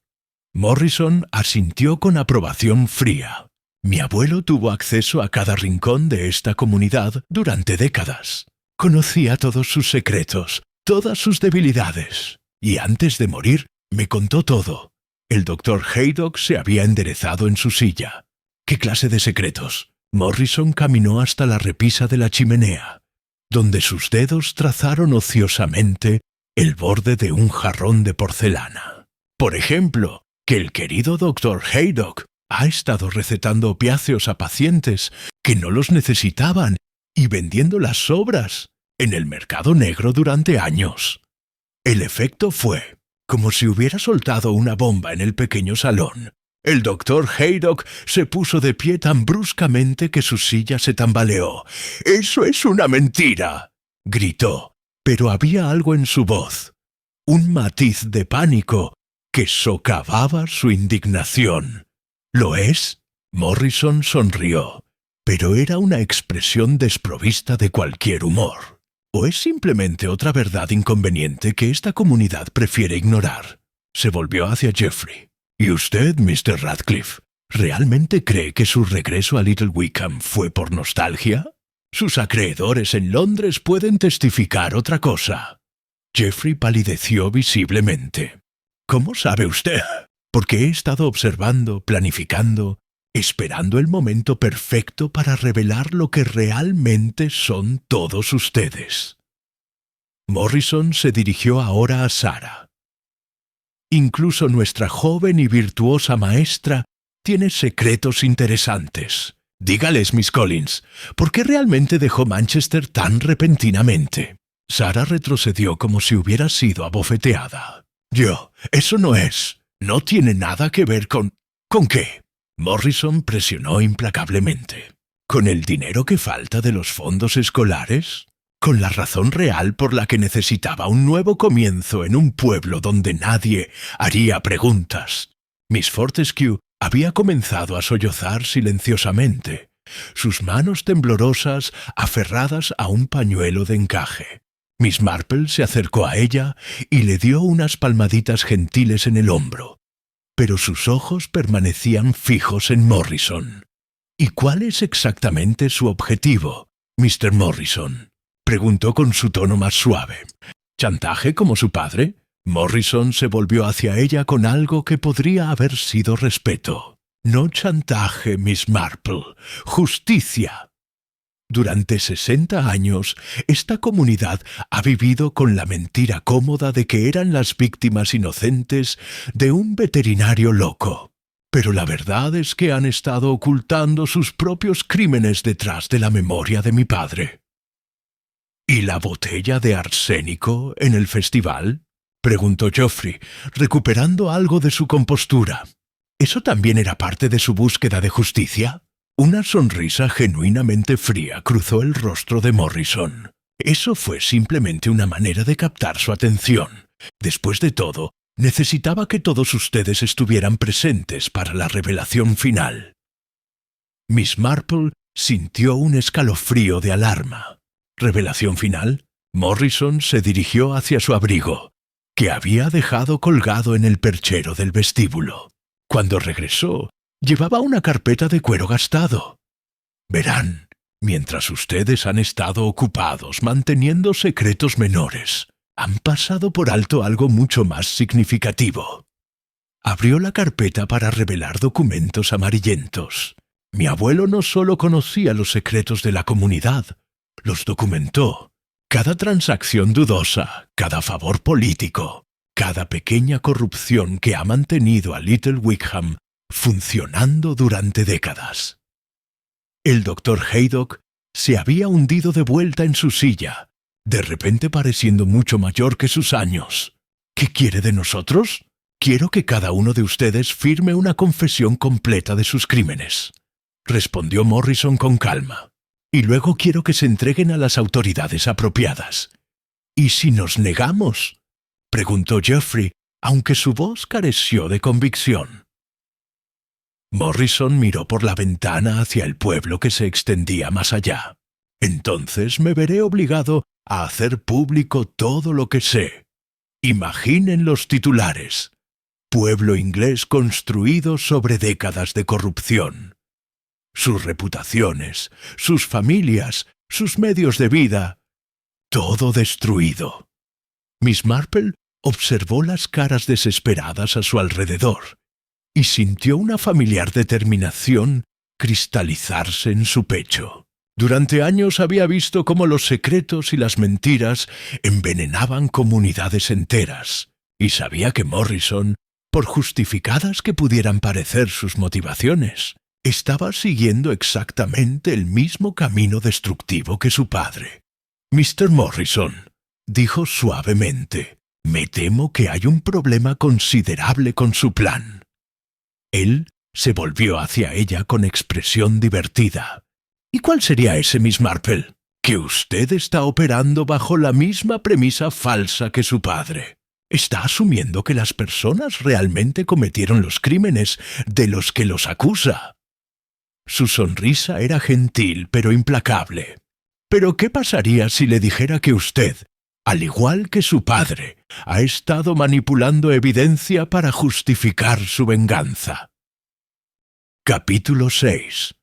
Morrison asintió con aprobación fría. «Mi abuelo tuvo acceso a cada rincón de esta comunidad durante décadas. Conocía todos sus secretos, todas sus debilidades, y antes de morir me contó todo». El Dr. Haydock se había enderezado en su silla. «¿Qué clase de secretos?» Morrison caminó hasta la repisa de la chimenea, donde sus dedos trazaron ociosamente el borde de un jarrón de porcelana. «Por ejemplo, que el querido Dr. Haydock ha estado recetando opiáceos a pacientes que no los necesitaban y vendiendo las sobras en el mercado negro durante años». El efecto fue como si hubiera soltado una bomba en el pequeño salón. El Dr. Haydock se puso de pie tan bruscamente que su silla se tambaleó. «¡Eso es una mentira!», gritó, pero había algo en su voz, un matiz de pánico que socavaba su indignación. «¿Lo es?». Morrison sonrió, pero era una expresión desprovista de cualquier humor. ¿O es simplemente otra verdad inconveniente que esta comunidad prefiere ignorar? Se volvió hacia Jeffrey. «¿Y usted, Mr. Radcliffe, realmente cree que su regreso a Little Wickham fue por nostalgia? Sus acreedores en Londres pueden testificar otra cosa». Jeffrey palideció visiblemente. «¿Cómo sabe usted?» «Porque he estado observando, planificando, esperando el momento perfecto para revelar lo que realmente son todos ustedes». Morrison se dirigió ahora a Sarah. «Incluso nuestra joven y virtuosa maestra tiene secretos interesantes. Dígales, Miss Collins, ¿por qué realmente dejó Manchester tan repentinamente?» Sarah retrocedió como si hubiera sido abofeteada. «Eso no es». No tiene nada que ver con... ¿Con qué? Morrison presionó implacablemente. ¿Con el dinero que falta de los fondos escolares? ¿Con la razón real por la que necesitaba un nuevo comienzo en un pueblo donde nadie haría preguntas? Miss Fortescue había comenzado a sollozar silenciosamente, sus manos temblorosas aferradas a un pañuelo de encaje. Miss Marple se acercó a ella y le dio unas palmaditas gentiles en el hombro, pero sus ojos permanecían fijos en Morrison. ¿Y cuál es exactamente su objetivo, Mr. Morrison?, preguntó con su tono más suave. ¿Chantaje como su padre? Morrison se volvió hacia ella con algo que podría haber sido respeto. No chantaje, Miss Marple, justicia. Durante 60 años, esta comunidad ha vivido con la mentira cómoda de que eran las víctimas inocentes de un veterinario loco. Pero la verdad es que han estado ocultando sus propios crímenes detrás de la memoria de mi padre. ¿Y la botella de arsénico en el festival?, preguntó Geoffrey, recuperando algo de su compostura. ¿Eso también era parte de su búsqueda de justicia? Una sonrisa genuinamente fría cruzó el rostro de Morrison. Eso fue simplemente una manera de captar su atención. Después de todo, necesitaba que todos ustedes estuvieran presentes para la revelación final. Miss Marple sintió un escalofrío de alarma. ¿Revelación final? Morrison se dirigió hacia su abrigo, que había dejado colgado en el perchero del vestíbulo. Cuando regresó, llevaba una carpeta de cuero gastado. Verán, mientras ustedes han estado ocupados manteniendo secretos menores, han pasado por alto algo mucho más significativo. Abrió la carpeta para revelar documentos amarillentos. Mi abuelo no solo conocía los secretos de la comunidad, los documentó. Cada transacción dudosa, cada favor político, cada pequeña corrupción que ha mantenido a Little Wickham funcionando durante décadas. El Dr. Haydock se había hundido de vuelta en su silla, de repente pareciendo mucho mayor que sus años. ¿Qué quiere de nosotros? Quiero que cada uno de ustedes firme una confesión completa de sus crímenes, respondió Morrison con calma. Y luego quiero que se entreguen a las autoridades apropiadas. ¿Y si nos negamos?, preguntó Geoffrey, aunque su voz careció de convicción. Morrison miró por la ventana hacia el pueblo que se extendía más allá. Entonces me veré obligado a hacer público todo lo que sé. Imaginen los titulares. Pueblo inglés construido sobre décadas de corrupción. Sus reputaciones, sus familias, sus medios de vida, todo destruido. Miss Marple observó las caras desesperadas a su alrededor y sintió una familiar determinación cristalizarse en su pecho. Durante años había visto cómo los secretos y las mentiras envenenaban comunidades enteras, y sabía que Morrison, por justificadas que pudieran parecer sus motivaciones, estaba siguiendo exactamente el mismo camino destructivo que su padre. Mr. Morrison, dijo suavemente, me temo que hay un problema considerable con su plan. Él se volvió hacia ella con expresión divertida. ¿Y cuál sería ese, Miss Marple? Que usted está operando bajo la misma premisa falsa que su padre. Está asumiendo que las personas realmente cometieron los crímenes de los que los acusa. Su sonrisa era gentil pero implacable. ¿Pero qué pasaría si le dijera que usted, al igual que su padre, ha estado manipulando evidencia para justificar su venganza? Capítulo 6.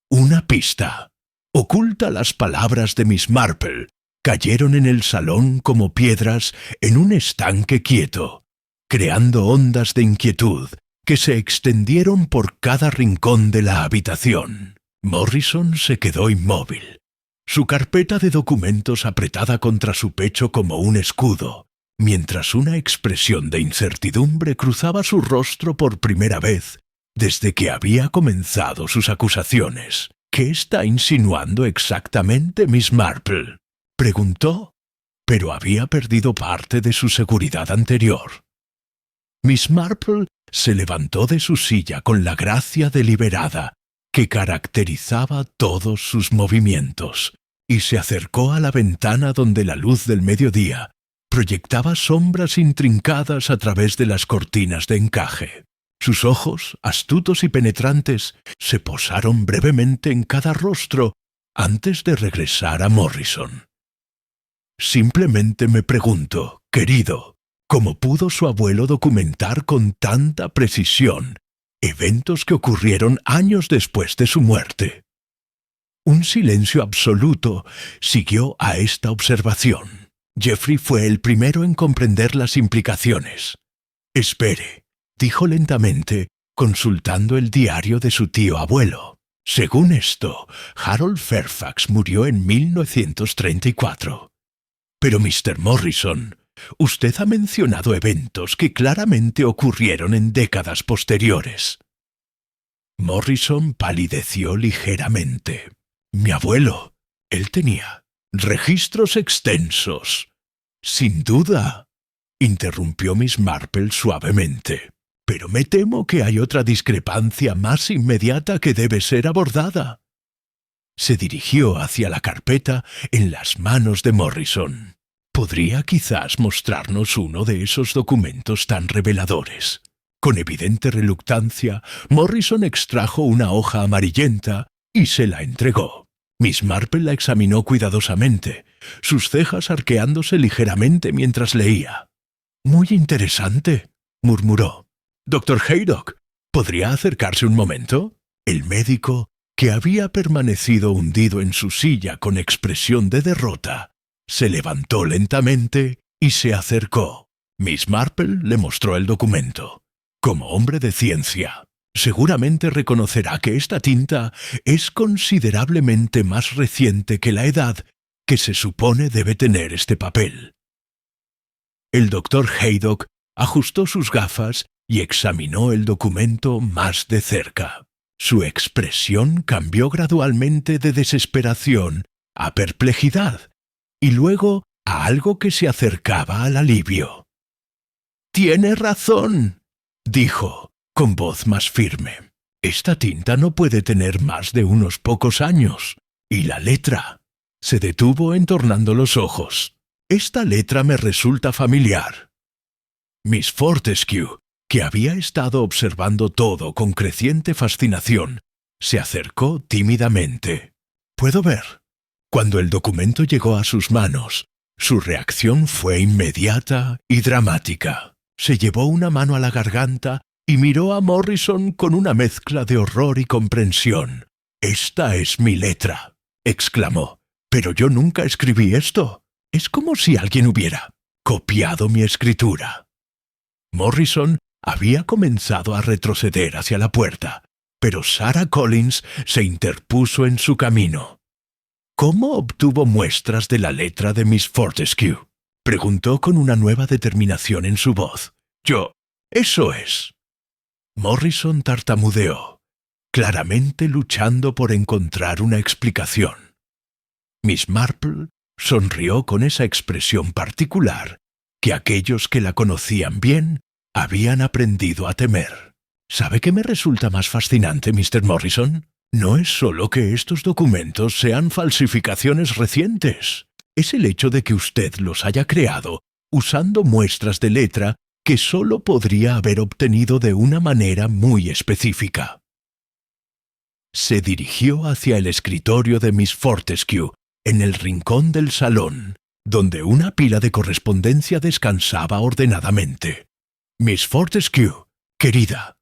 Una pista. Oculta las palabras de Miss Marple cayeron en el salón como piedras en un estanque quieto, creando ondas de inquietud que se extendieron por cada rincón de la habitación. Morrison se quedó inmóvil, su carpeta de documentos apretada contra su pecho como un escudo, mientras una expresión de incertidumbre cruzaba su rostro por primera vez desde que había comenzado sus acusaciones. ¿Qué está insinuando exactamente Miss Marple?, preguntó, pero había perdido parte de su seguridad anterior. Miss Marple se levantó de su silla con la gracia deliberada que caracterizaba todos sus movimientos y se acercó a la ventana donde la luz del mediodía proyectaba sombras intrincadas a través de las cortinas de encaje. Sus ojos, astutos y penetrantes, se posaron brevemente en cada rostro antes de regresar a Morrison. Simplemente me pregunto, querido, ¿cómo pudo su abuelo documentar con tanta precisión eventos que ocurrieron años después de su muerte? Un silencio absoluto siguió a esta observación. Jeffrey fue el primero en comprender las implicaciones. «Espere», dijo lentamente, consultando el diario de su tío abuelo. Según esto, Harold Fairfax murió en 1934. Pero, Mr. Morrison, usted ha mencionado eventos que claramente ocurrieron en décadas posteriores. Morrison palideció ligeramente. Mi abuelo, él tenía registros extensos. Sin duda, interrumpió Miss Marple suavemente. Pero me temo que hay otra discrepancia más inmediata que debe ser abordada. Se dirigió hacia la carpeta en las manos de Morrison. ¿Podría quizás mostrarnos uno de esos documentos tan reveladores? Con evidente reluctancia, Morrison extrajo una hoja amarillenta y se la entregó. Miss Marple la examinó cuidadosamente, sus cejas arqueándose ligeramente mientras leía. «Muy interesante», murmuró. «Dr. Haydock, ¿podría acercarse un momento?» El médico, que había permanecido hundido en su silla con expresión de derrota, se levantó lentamente y se acercó. Miss Marple le mostró el documento. Como hombre de ciencia, seguramente reconocerá que esta tinta es considerablemente más reciente que la edad que se supone debe tener este papel. El Dr. Haydock ajustó sus gafas y examinó el documento más de cerca. Su expresión cambió gradualmente de desesperación a perplejidad y luego a algo que se acercaba al alivio. «Tiene razón», dijo, con voz más firme. «Esta tinta no puede tener más de unos pocos años. ¿Y la letra?» Se detuvo entornando los ojos. «Esta letra me resulta familiar». Miss Fortescue, que había estado observando todo con creciente fascinación, se acercó tímidamente. «¿Puedo ver?» Cuando el documento llegó a sus manos, su reacción fue inmediata y dramática. Se llevó una mano a la garganta y miró a Morrison con una mezcla de horror y comprensión. «Esta es mi letra», exclamó. «Pero yo nunca escribí esto. Es como si alguien hubiera copiado mi escritura». Morrison había comenzado a retroceder hacia la puerta, pero Sarah Collins se interpuso en su camino. «¿Cómo obtuvo muestras de la letra de Miss Fortescue?», preguntó con una nueva determinación en su voz. «Eso es». Morrison tartamudeó, claramente luchando por encontrar una explicación. Miss Marple sonrió con esa expresión particular que aquellos que la conocían bien habían aprendido a temer. ¿Sabe qué me resulta más fascinante, Mr. Morrison? No es solo que estos documentos sean falsificaciones recientes. Es el hecho de que usted los haya creado usando muestras de letra que solo podría haber obtenido de una manera muy específica. Se dirigió hacia el escritorio de Miss Fortescue, en el rincón del salón, donde una pila de correspondencia descansaba ordenadamente. «Miss Fortescue, querida,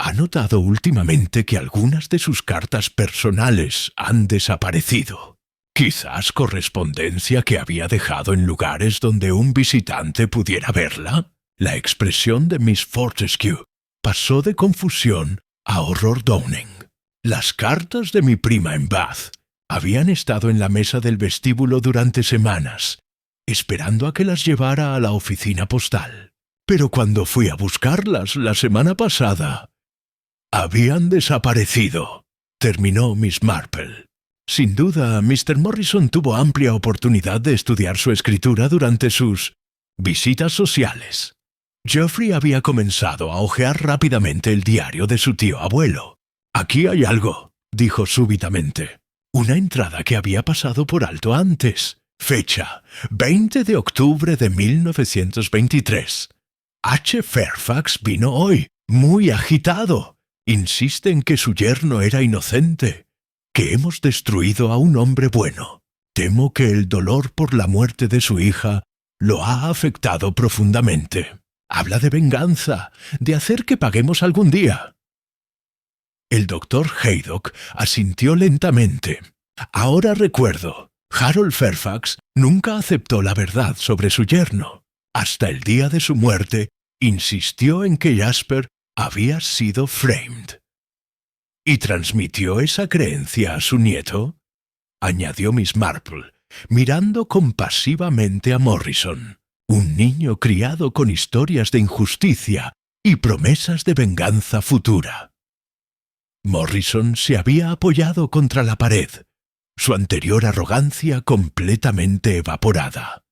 ¿ha notado últimamente que algunas de sus cartas personales han desaparecido? Quizás correspondencia que había dejado en lugares donde un visitante pudiera verla». La expresión de Miss Fortescue pasó de confusión a horror Downing. Las cartas de mi prima en Bath habían estado en la mesa del vestíbulo durante semanas, esperando a que las llevara a la oficina postal. Pero cuando fui a buscarlas la semana pasada, habían desaparecido, terminó Miss Marple. Sin duda, Mr. Morrison tuvo amplia oportunidad de estudiar su escritura durante sus visitas sociales. Geoffrey había comenzado a hojear rápidamente el diario de su tío abuelo. «Aquí hay algo», dijo súbitamente. Una entrada que había pasado por alto antes. Fecha: 20 de octubre de 1923. H. Fairfax vino hoy, muy agitado. Insiste en que su yerno era inocente, que hemos destruido a un hombre bueno. Temo que el dolor por la muerte de su hija lo ha afectado profundamente. Habla de venganza, de hacer que paguemos algún día. El doctor Haydock asintió lentamente. Ahora recuerdo, Harold Fairfax nunca aceptó la verdad sobre su yerno. Hasta el día de su muerte, insistió en que Jasper había sido framed. ¿Y transmitió esa creencia a su nieto?, añadió Miss Marple, mirando compasivamente a Morrison, un niño criado con historias de injusticia y promesas de venganza futura. Morrison se había apoyado contra la pared, su anterior arrogancia completamente evaporada.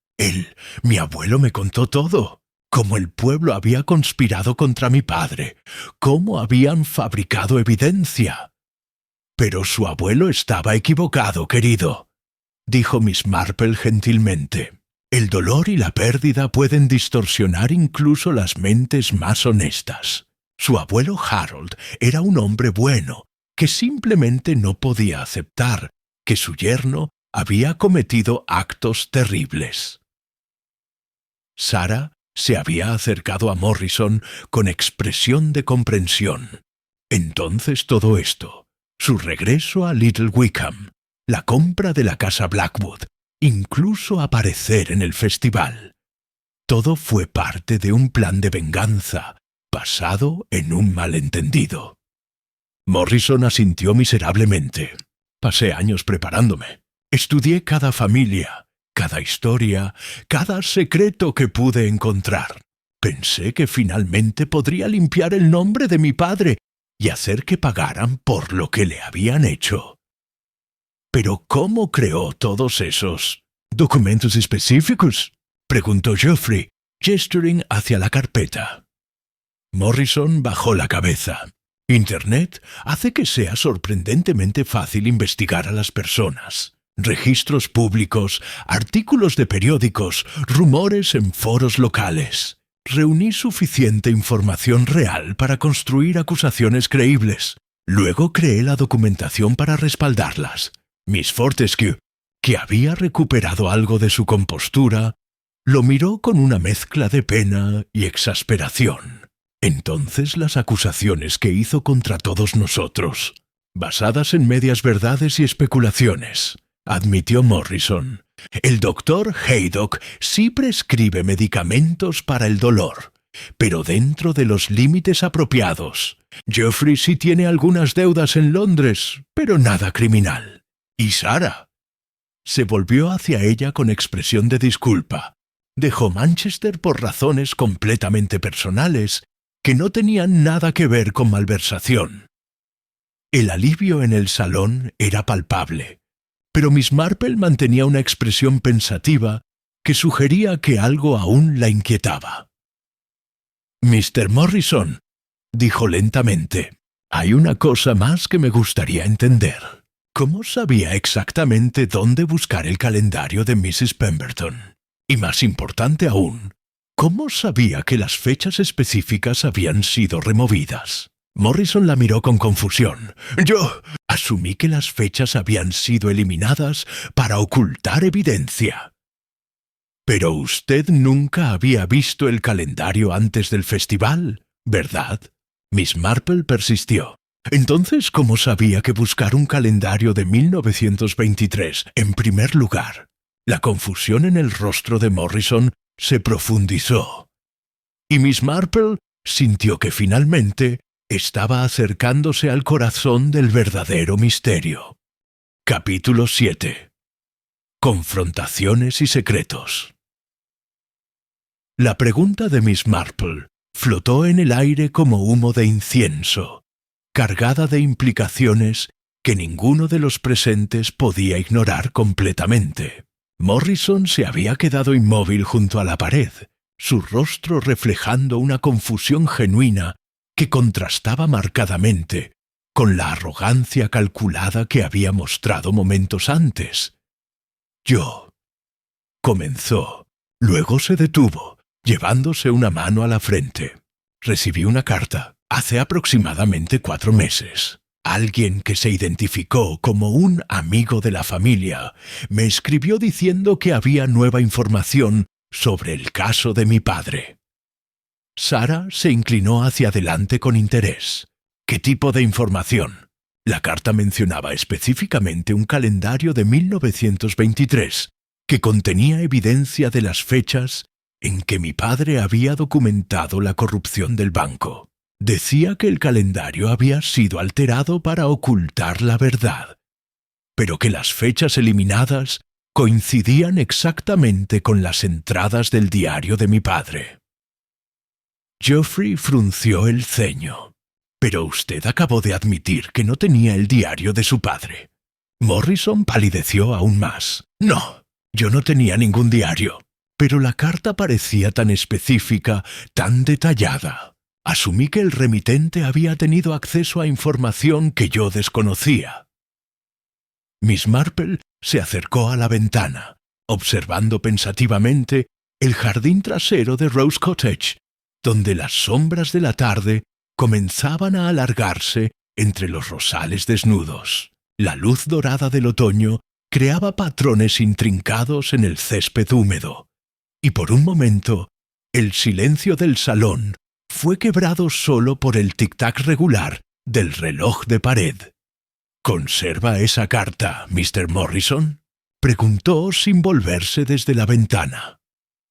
Mi abuelo me contó todo, cómo el pueblo había conspirado contra mi padre, cómo habían fabricado evidencia. Pero su abuelo estaba equivocado, querido, dijo Miss Marple gentilmente. El dolor y la pérdida pueden distorsionar incluso las mentes más honestas. Su abuelo Harold era un hombre bueno, que simplemente no podía aceptar que su yerno había cometido actos terribles. Sarah se había acercado a Morrison con expresión de comprensión. Entonces todo esto, su regreso a Little Wickham, la compra de la casa Blackwood, incluso aparecer en el festival, todo fue parte de un plan de venganza basado en un malentendido. Morrison asintió miserablemente. Pasé años preparándome. Estudié cada familia, cada historia, cada secreto que pude encontrar. Pensé que finalmente podría limpiar el nombre de mi padre y hacer que pagaran por lo que le habían hecho. ¿Pero cómo creó todos esos documentos específicos?, preguntó Geoffrey, gesturing hacia la carpeta. Morrison bajó la cabeza. Internet hace que sea sorprendentemente fácil investigar a las personas. Registros públicos, artículos de periódicos, rumores en foros locales. Reuní suficiente información real para construir acusaciones creíbles. Luego creé la documentación para respaldarlas. Miss Fortescue, que había recuperado algo de su compostura, lo miró con una mezcla de pena y exasperación. Entonces las acusaciones que hizo contra todos nosotros, basadas en medias verdades y especulaciones, admitió Morrison. El doctor Haydock sí prescribe medicamentos para el dolor, pero dentro de los límites apropiados. Geoffrey sí tiene algunas deudas en Londres, pero nada criminal. ¿Y Sarah? Se volvió hacia ella con expresión de disculpa. Dejó Manchester por razones completamente personales que no tenían nada que ver con malversación. El alivio en el salón era palpable, pero Miss Marple mantenía una expresión pensativa que sugería que algo aún la inquietaba. «Mr. Morrison», dijo lentamente, «hay una cosa más que me gustaría entender. ¿Cómo sabía exactamente dónde buscar el calendario de Mrs. Pemberton? Y más importante aún, ¿cómo sabía que las fechas específicas habían sido removidas?» Morrison la miró con confusión. «Yo asumí que las fechas habían sido eliminadas para ocultar evidencia». «Pero usted nunca había visto el calendario antes del festival, ¿verdad?», Miss Marple persistió. «Entonces, ¿cómo sabía que buscar un calendario de 1923 en primer lugar?» La confusión en el rostro de Morrison se profundizó, y Miss Marple sintió que finalmente estaba acercándose al corazón del verdadero misterio. Capítulo 7. Confrontaciones y secretos. La pregunta de Miss Marple flotó en el aire como humo de incienso, cargada de implicaciones que ninguno de los presentes podía ignorar completamente. Morrison se había quedado inmóvil junto a la pared, su rostro reflejando una confusión genuina que contrastaba marcadamente con la arrogancia calculada que había mostrado momentos antes. «Yo», comenzó, luego se detuvo, llevándose una mano a la frente. «Recibí una carta hace aproximadamente 4 meses. Alguien que se identificó como un amigo de la familia me escribió diciendo que había nueva información sobre el caso de mi padre». Sara se inclinó hacia adelante con interés. «¿Qué tipo de información?». La carta mencionaba específicamente un calendario de 1923 que contenía evidencia de las fechas en que mi padre había documentado la corrupción del banco. Decía que el calendario había sido alterado para ocultar la verdad, pero que las fechas eliminadas coincidían exactamente con las entradas del diario de mi padre. Geoffrey frunció el ceño. «Pero usted acabó de admitir que no tenía el diario de su padre». Morrison palideció aún más. «No, yo no tenía ningún diario». Pero la carta parecía tan específica, tan detallada. Asumí que el remitente había tenido acceso a información que yo desconocía. Miss Marple se acercó a la ventana, observando pensativamente el jardín trasero de Rose Cottage, donde las sombras de la tarde comenzaban a alargarse entre los rosales desnudos. La luz dorada del otoño creaba patrones intrincados en el césped húmedo, y por un momento el silencio del salón fue quebrado solo por el tic-tac regular del reloj de pared. «¿Conserva esa carta, Mr. Morrison?», preguntó sin volverse desde la ventana.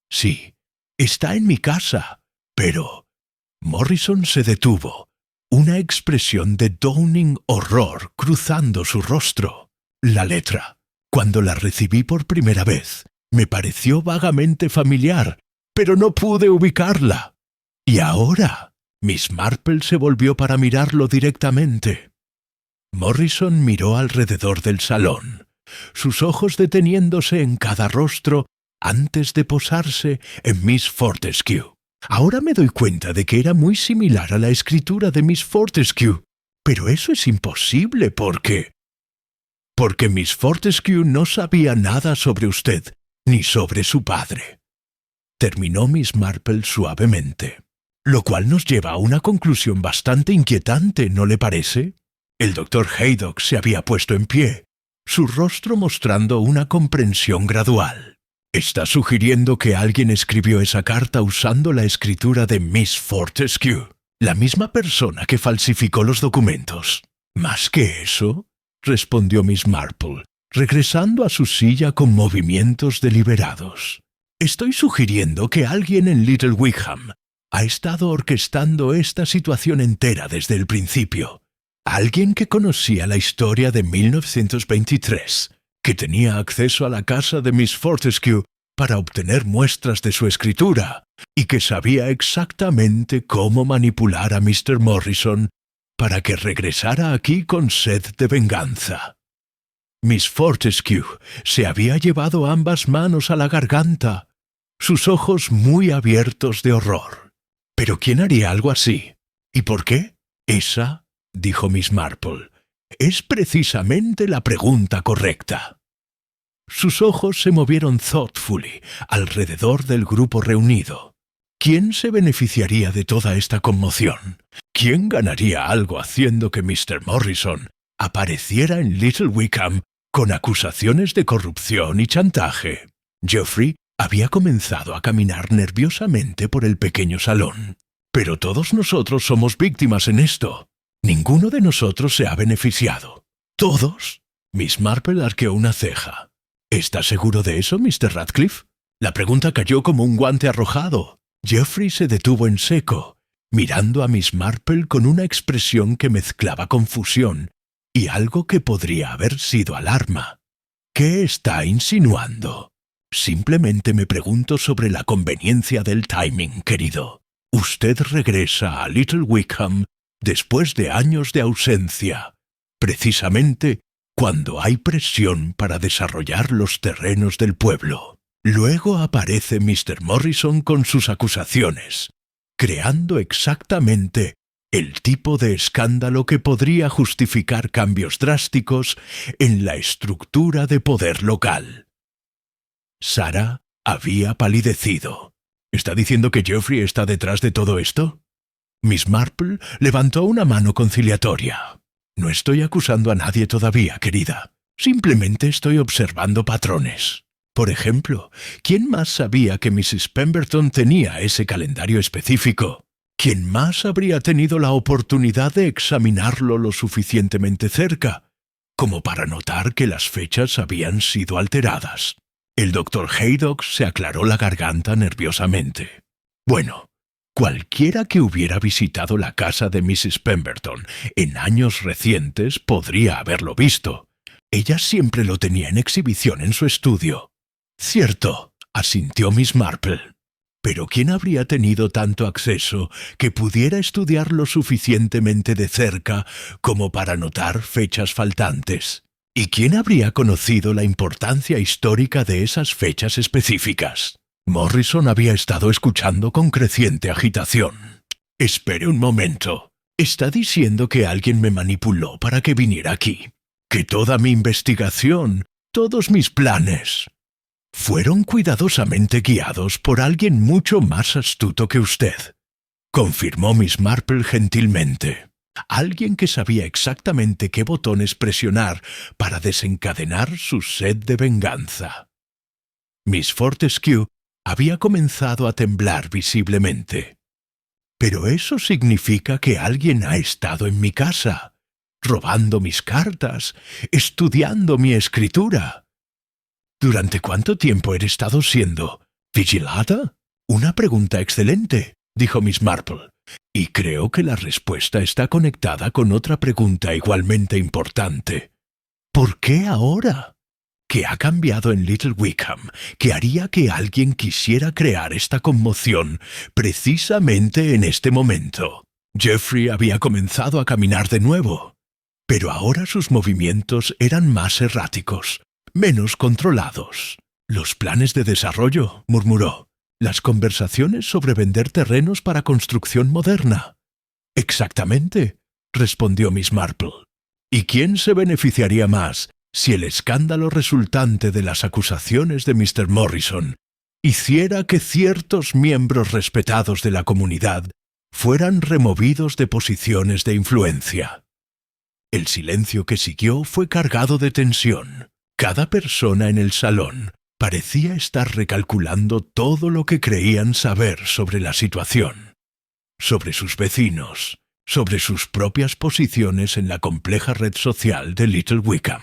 «Sí, está en mi casa, pero...». Morrison se detuvo, una expresión de dawning horror cruzando su rostro. «La letra, cuando la recibí por primera vez, me pareció vagamente familiar, pero no pude ubicarla. Y ahora...». Miss Marple se volvió para mirarlo directamente. Morrison miró alrededor del salón, sus ojos deteniéndose en cada rostro antes de posarse en Miss Fortescue. «Ahora me doy cuenta de que era muy similar a la escritura de Miss Fortescue, pero eso es imposible porque Miss Fortescue no sabía nada sobre usted, ni sobre su padre», terminó Miss Marple suavemente. «Lo cual nos lleva a una conclusión bastante inquietante, ¿no le parece?». El doctor Haydock se había puesto en pie, su rostro mostrando una comprensión gradual. «¿Está sugiriendo que alguien escribió esa carta usando la escritura de Miss Fortescue, la misma persona que falsificó los documentos?». «Más que eso», respondió Miss Marple, regresando a su silla con movimientos deliberados. «Estoy sugiriendo que alguien en Little Wickham ha estado orquestando esta situación entera desde el principio. Alguien que conocía la historia de 1923, que tenía acceso a la casa de Miss Fortescue para obtener muestras de su escritura y que sabía exactamente cómo manipular a Mr. Morrison para que regresara aquí con sed de venganza. Miss Fortescue se había llevado ambas manos a la garganta, sus ojos muy abiertos de horror. «¿Pero quién haría algo así? ¿Y por qué?». «Esa», dijo Miss Marple, «es precisamente la pregunta correcta». Sus ojos se movieron thoughtfully alrededor del grupo reunido. ¿Quién se beneficiaría de toda esta conmoción? ¿Quién ganaría algo haciendo que Mr. Morrison apareciera en Little Wickham con acusaciones de corrupción y chantaje? Geoffrey había comenzado a caminar nerviosamente por el pequeño salón. «Pero todos nosotros somos víctimas en esto. Ninguno de nosotros se ha beneficiado». «¿Todos?». Miss Marple arqueó una ceja. «¿Está seguro de eso, Mr. Radcliffe?». La pregunta cayó como un guante arrojado. Geoffrey se detuvo en seco, mirando a Miss Marple con una expresión que mezclaba confusión y algo que podría haber sido alarma. «¿Qué está insinuando?». «Simplemente me pregunto sobre la conveniencia del timing, querido. Usted regresa a Little Wickham después de años de ausencia, precisamente cuando hay presión para desarrollar los terrenos del pueblo. Luego aparece Mr. Morrison con sus acusaciones, creando exactamente el tipo de escándalo que podría justificar cambios drásticos en la estructura de poder local. Sarah había palidecido. ¿Está diciendo que Geoffrey está detrás de todo esto? Miss Marple levantó una mano conciliatoria. No estoy acusando a nadie todavía, querida. Simplemente estoy observando patrones. Por ejemplo, ¿quién más sabía que Mrs. Pemberton tenía ese calendario específico? ¿Quién más habría tenido la oportunidad de examinarlo lo suficientemente cerca como para notar que las fechas habían sido alteradas? El Dr. Haydock se aclaró la garganta nerviosamente. Bueno, cualquiera que hubiera visitado la casa de Mrs. Pemberton en años recientes podría haberlo visto. Ella siempre lo tenía en exhibición en su estudio. Cierto, asintió Miss Marple. Pero ¿quién habría tenido tanto acceso que pudiera estudiar lo suficientemente de cerca como para notar fechas faltantes? ¿Y quién habría conocido la importancia histórica de esas fechas específicas? Morrison había estado escuchando con creciente agitación. Espere un momento. ¿Está diciendo que alguien me manipuló para que viniera aquí? ¿Que toda mi investigación, todos mis planes, fueron cuidadosamente guiados por alguien mucho más astuto que usted? Confirmó Miss Marple gentilmente. Alguien que sabía exactamente qué botones presionar para desencadenar su sed de venganza. Miss Fortescue había comenzado a temblar visiblemente. «Pero eso significa que alguien ha estado en mi casa, robando mis cartas, estudiando mi escritura. ¿Durante cuánto tiempo he estado siendo vigilada? Una pregunta excelente», dijo Miss Marple. «Y creo que la respuesta está conectada con otra pregunta igualmente importante. ¿Por qué ahora? ¿Qué ha cambiado en Little Wickham que haría que alguien quisiera crear esta conmoción precisamente en este momento?» Geoffrey había comenzado a caminar de nuevo, pero ahora sus movimientos eran más erráticos, menos controlados. «Los planes de desarrollo», murmuró. «Las conversaciones sobre vender terrenos para construcción moderna». «Exactamente», respondió Miss Marple. «¿Y quién se beneficiaría más si el escándalo resultante de las acusaciones de Mr. Morrison hiciera que ciertos miembros respetados de la comunidad fueran removidos de posiciones de influencia?» El silencio que siguió fue cargado de tensión. Cada persona en el salón parecía estar recalculando todo lo que creían saber sobre la situación, sobre sus vecinos, sobre sus propias posiciones en la compleja red social de Little Wickham.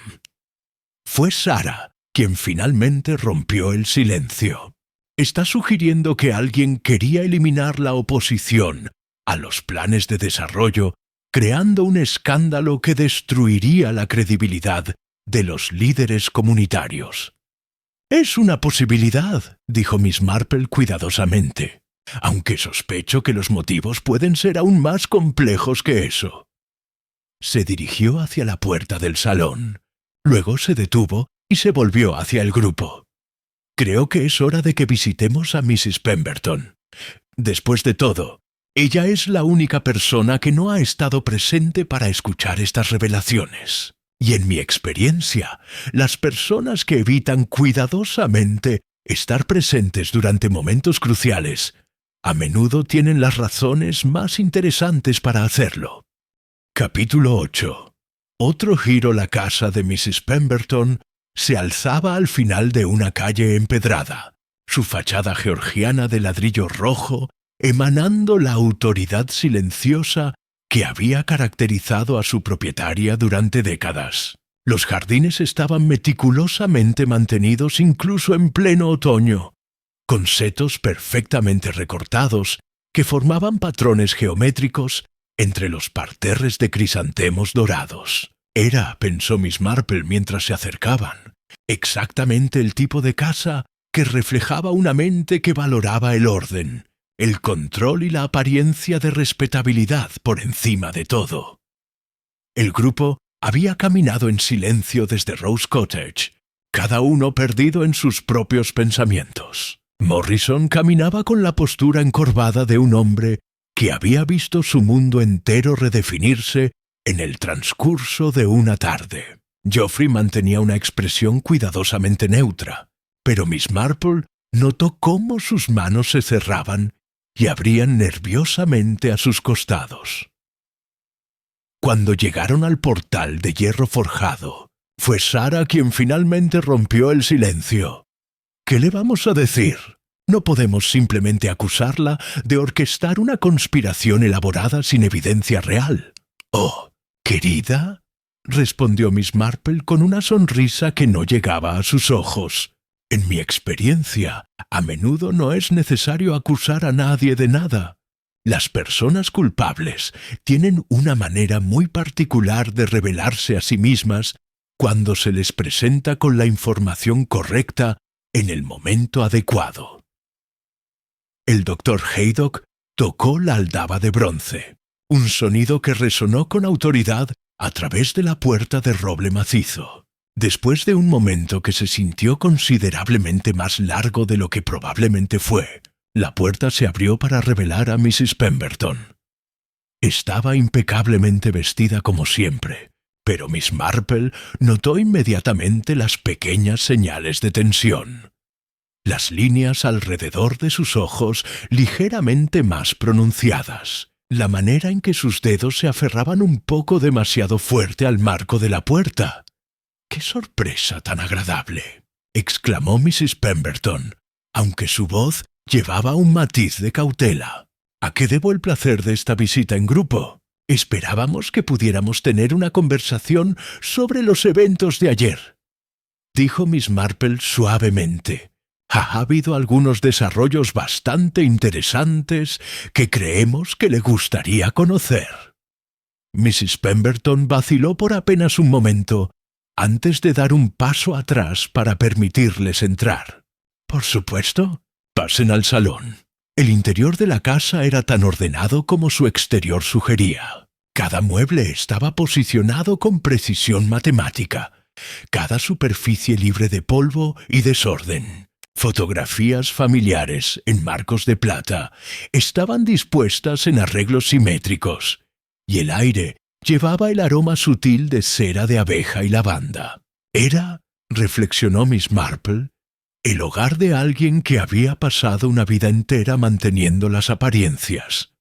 Fue Sarah quien finalmente rompió el silencio. «¿Está sugiriendo que alguien quería eliminar la oposición a los planes de desarrollo, creando un escándalo que destruiría la credibilidad de los líderes comunitarios?» «Es una posibilidad», dijo Miss Marple cuidadosamente, «aunque sospecho que los motivos pueden ser aún más complejos que eso». Se dirigió hacia la puerta del salón. Luego se detuvo y se volvió hacia el grupo. «Creo que es hora de que visitemos a Mrs. Pemberton. Después de todo, ella es la única persona que no ha estado presente para escuchar estas revelaciones. Y en mi experiencia, las personas que evitan cuidadosamente estar presentes durante momentos cruciales a menudo tienen las razones más interesantes para hacerlo». Capítulo 8. Otro giro. La casa de Mrs. Pemberton se alzaba al final de una calle empedrada, su fachada georgiana de ladrillo rojo emanando la autoridad silenciosa que había caracterizado a su propietaria durante décadas. Los jardines estaban meticulosamente mantenidos incluso en pleno otoño, con setos perfectamente recortados que formaban patrones geométricos entre los parterres de crisantemos dorados. Era, pensó Miss Marple mientras se acercaban, exactamente el tipo de casa que reflejaba una mente que valoraba el orden, el control y la apariencia de respetabilidad por encima de todo. El grupo había caminado en silencio desde Rose Cottage, cada uno perdido en sus propios pensamientos. Morrison caminaba con la postura encorvada de un hombre que había visto su mundo entero redefinirse en el transcurso de una tarde. Geoffrey mantenía una expresión cuidadosamente neutra, pero Miss Marple notó cómo sus manos se cerraban y abrían nerviosamente a sus costados. Cuando llegaron al portal de hierro forjado, fue Sarah quien finalmente rompió el silencio. ¿Qué le vamos a decir? No podemos simplemente acusarla de orquestar una conspiración elaborada sin evidencia real. «Oh, querida», respondió Miss Marple con una sonrisa que no llegaba a sus ojos. «En mi experiencia, a menudo no es necesario acusar a nadie de nada. Las personas culpables tienen una manera muy particular de revelarse a sí mismas cuando se les presenta con la información correcta en el momento adecuado». El Dr. Haydock tocó la aldaba de bronce, un sonido que resonó con autoridad a través de la puerta de roble macizo. Después de un momento que se sintió considerablemente más largo de lo que probablemente fue, la puerta se abrió para revelar a Mrs. Pemberton. Estaba impecablemente vestida como siempre, pero Miss Marple notó inmediatamente las pequeñas señales de tensión. Las líneas alrededor de sus ojos ligeramente más pronunciadas, la manera en que sus dedos se aferraban un poco demasiado fuerte al marco de la puerta. «¡Qué sorpresa tan agradable!», exclamó Mrs. Pemberton, aunque su voz llevaba un matiz de cautela. «¿A qué debo el placer de esta visita en grupo? Esperábamos que pudiéramos tener una conversación sobre los eventos de ayer», dijo Miss Marple suavemente. «Ha habido algunos desarrollos bastante interesantes que creemos que le gustaría conocer». Mrs. Pemberton vaciló por apenas un momento antes de dar un paso atrás para permitirles entrar. «Por supuesto, pasen al salón». El interior de la casa era tan ordenado como su exterior sugería. Cada mueble estaba posicionado con precisión matemática, cada superficie libre de polvo y desorden. Fotografías familiares en marcos de plata estaban dispuestas en arreglos simétricos, y el aire llevaba el aroma sutil de cera de abeja y lavanda. Era, reflexionó Miss Marple, el hogar de alguien que había pasado una vida entera manteniendo las apariencias.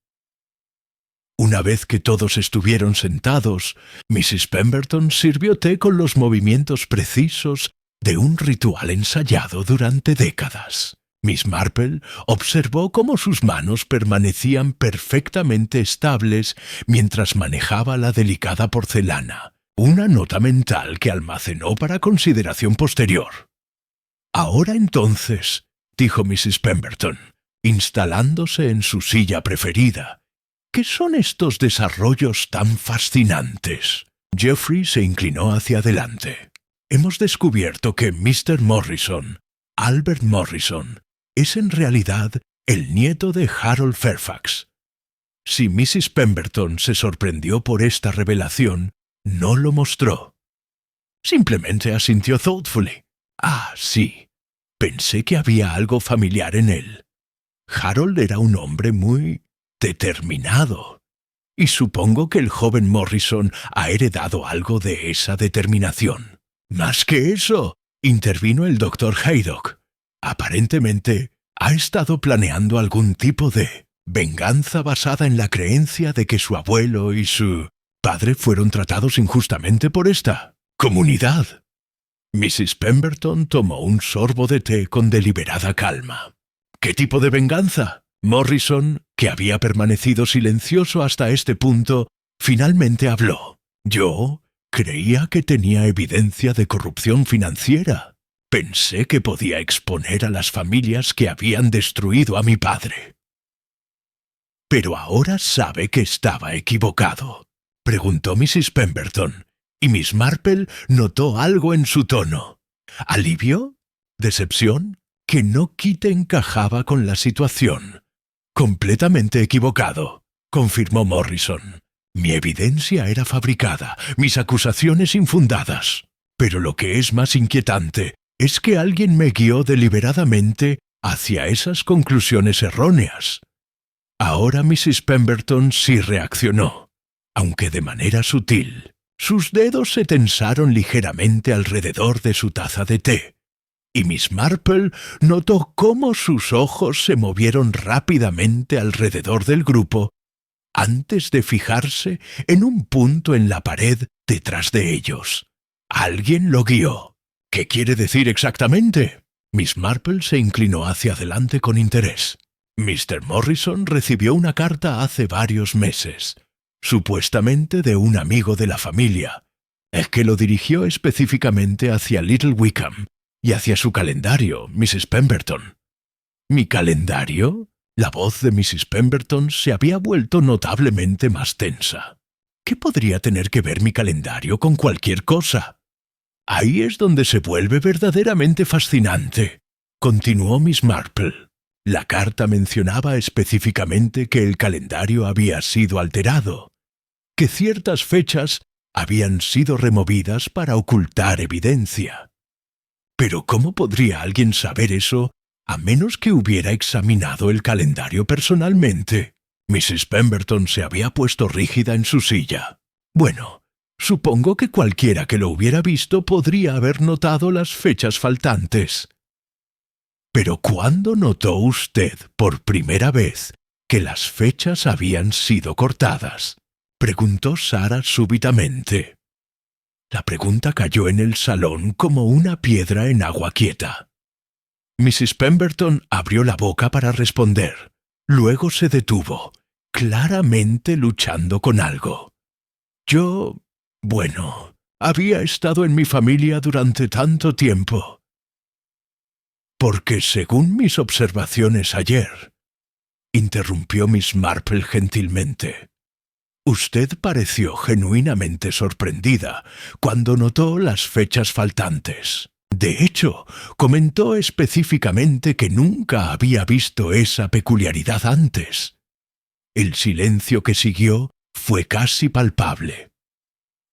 Una vez que todos estuvieron sentados, Mrs. Pemberton sirvió té con los movimientos precisos de un ritual ensayado durante décadas. Miss Marple observó cómo sus manos permanecían perfectamente estables mientras manejaba la delicada porcelana, una nota mental que almacenó para consideración posterior. «Ahora entonces», dijo Mrs. Pemberton, instalándose en su silla preferida, «¿qué son estos desarrollos tan fascinantes?». Geoffrey se inclinó hacia adelante. «Hemos descubierto que Mr. Morrison, Albert Morrison, es en realidad el nieto de Harold Fairfax». Si Mrs. Pemberton se sorprendió por esta revelación, no lo mostró. Simplemente asintió thoughtfully. «Ah, sí. Pensé que había algo familiar en él. Harold era un hombre muy determinado, y supongo que el joven Morrison ha heredado algo de esa determinación». «Más que eso», intervino el Dr. Haydock. «Aparentemente ha estado planeando algún tipo de venganza basada en la creencia de que su abuelo y su padre fueron tratados injustamente por esta comunidad». Mrs. Pemberton tomó un sorbo de té con deliberada calma. «¿Qué tipo de venganza?». Morrison, que había permanecido silencioso hasta este punto, finalmente habló. «Yo creía que tenía evidencia de corrupción financiera. Pensé que podía exponer a las familias que habían destruido a mi padre». «Pero ahora sabe que estaba equivocado», preguntó Mrs. Pemberton, y Miss Marple notó algo en su tono. ¿Alivio? ¿Decepción? Que no quite encajaba con la situación. «Completamente equivocado», confirmó Morrison. «Mi evidencia era fabricada, mis acusaciones infundadas. Pero lo que es más inquietante es que alguien me guió deliberadamente hacia esas conclusiones erróneas. Ahora Mrs. Pemberton sí reaccionó, aunque de manera sutil. Sus dedos se tensaron ligeramente alrededor de su taza de té, y Miss Marple notó cómo sus ojos se movieron rápidamente alrededor del grupo antes de fijarse en un punto en la pared detrás de ellos. Alguien lo guió. ¿Qué quiere decir exactamente? Miss Marple se inclinó hacia adelante con interés. Mr. Morrison recibió una carta hace varios meses, supuestamente de un amigo de la familia, el que lo dirigió específicamente hacia Little Wickham y hacia su calendario, Mrs. Pemberton. ¿Mi calendario? La voz de Mrs. Pemberton se había vuelto notablemente más tensa. ¿Qué podría tener que ver mi calendario con cualquier cosa? Ahí es donde se vuelve verdaderamente fascinante, continuó Miss Marple. La carta mencionaba específicamente que el calendario había sido alterado, que ciertas fechas habían sido removidas para ocultar evidencia. Pero ¿cómo podría alguien saber eso a menos que hubiera examinado el calendario personalmente? Mrs. Pemberton se había puesto rígida en su silla. Bueno, supongo que cualquiera que lo hubiera visto podría haber notado las fechas faltantes. ¿Pero cuándo notó usted por primera vez que las fechas habían sido cortadas?, preguntó Sarah súbitamente. La pregunta cayó en el salón como una piedra en agua quieta. Mrs. Pemberton abrió la boca para responder. Luego se detuvo, claramente luchando con algo. Bueno, había estado en mi familia durante tanto tiempo. Porque según mis observaciones ayer, interrumpió Miss Marple gentilmente, usted pareció genuinamente sorprendida cuando notó las fechas faltantes. De hecho, comentó específicamente que nunca había visto esa peculiaridad antes. El silencio que siguió fue casi palpable.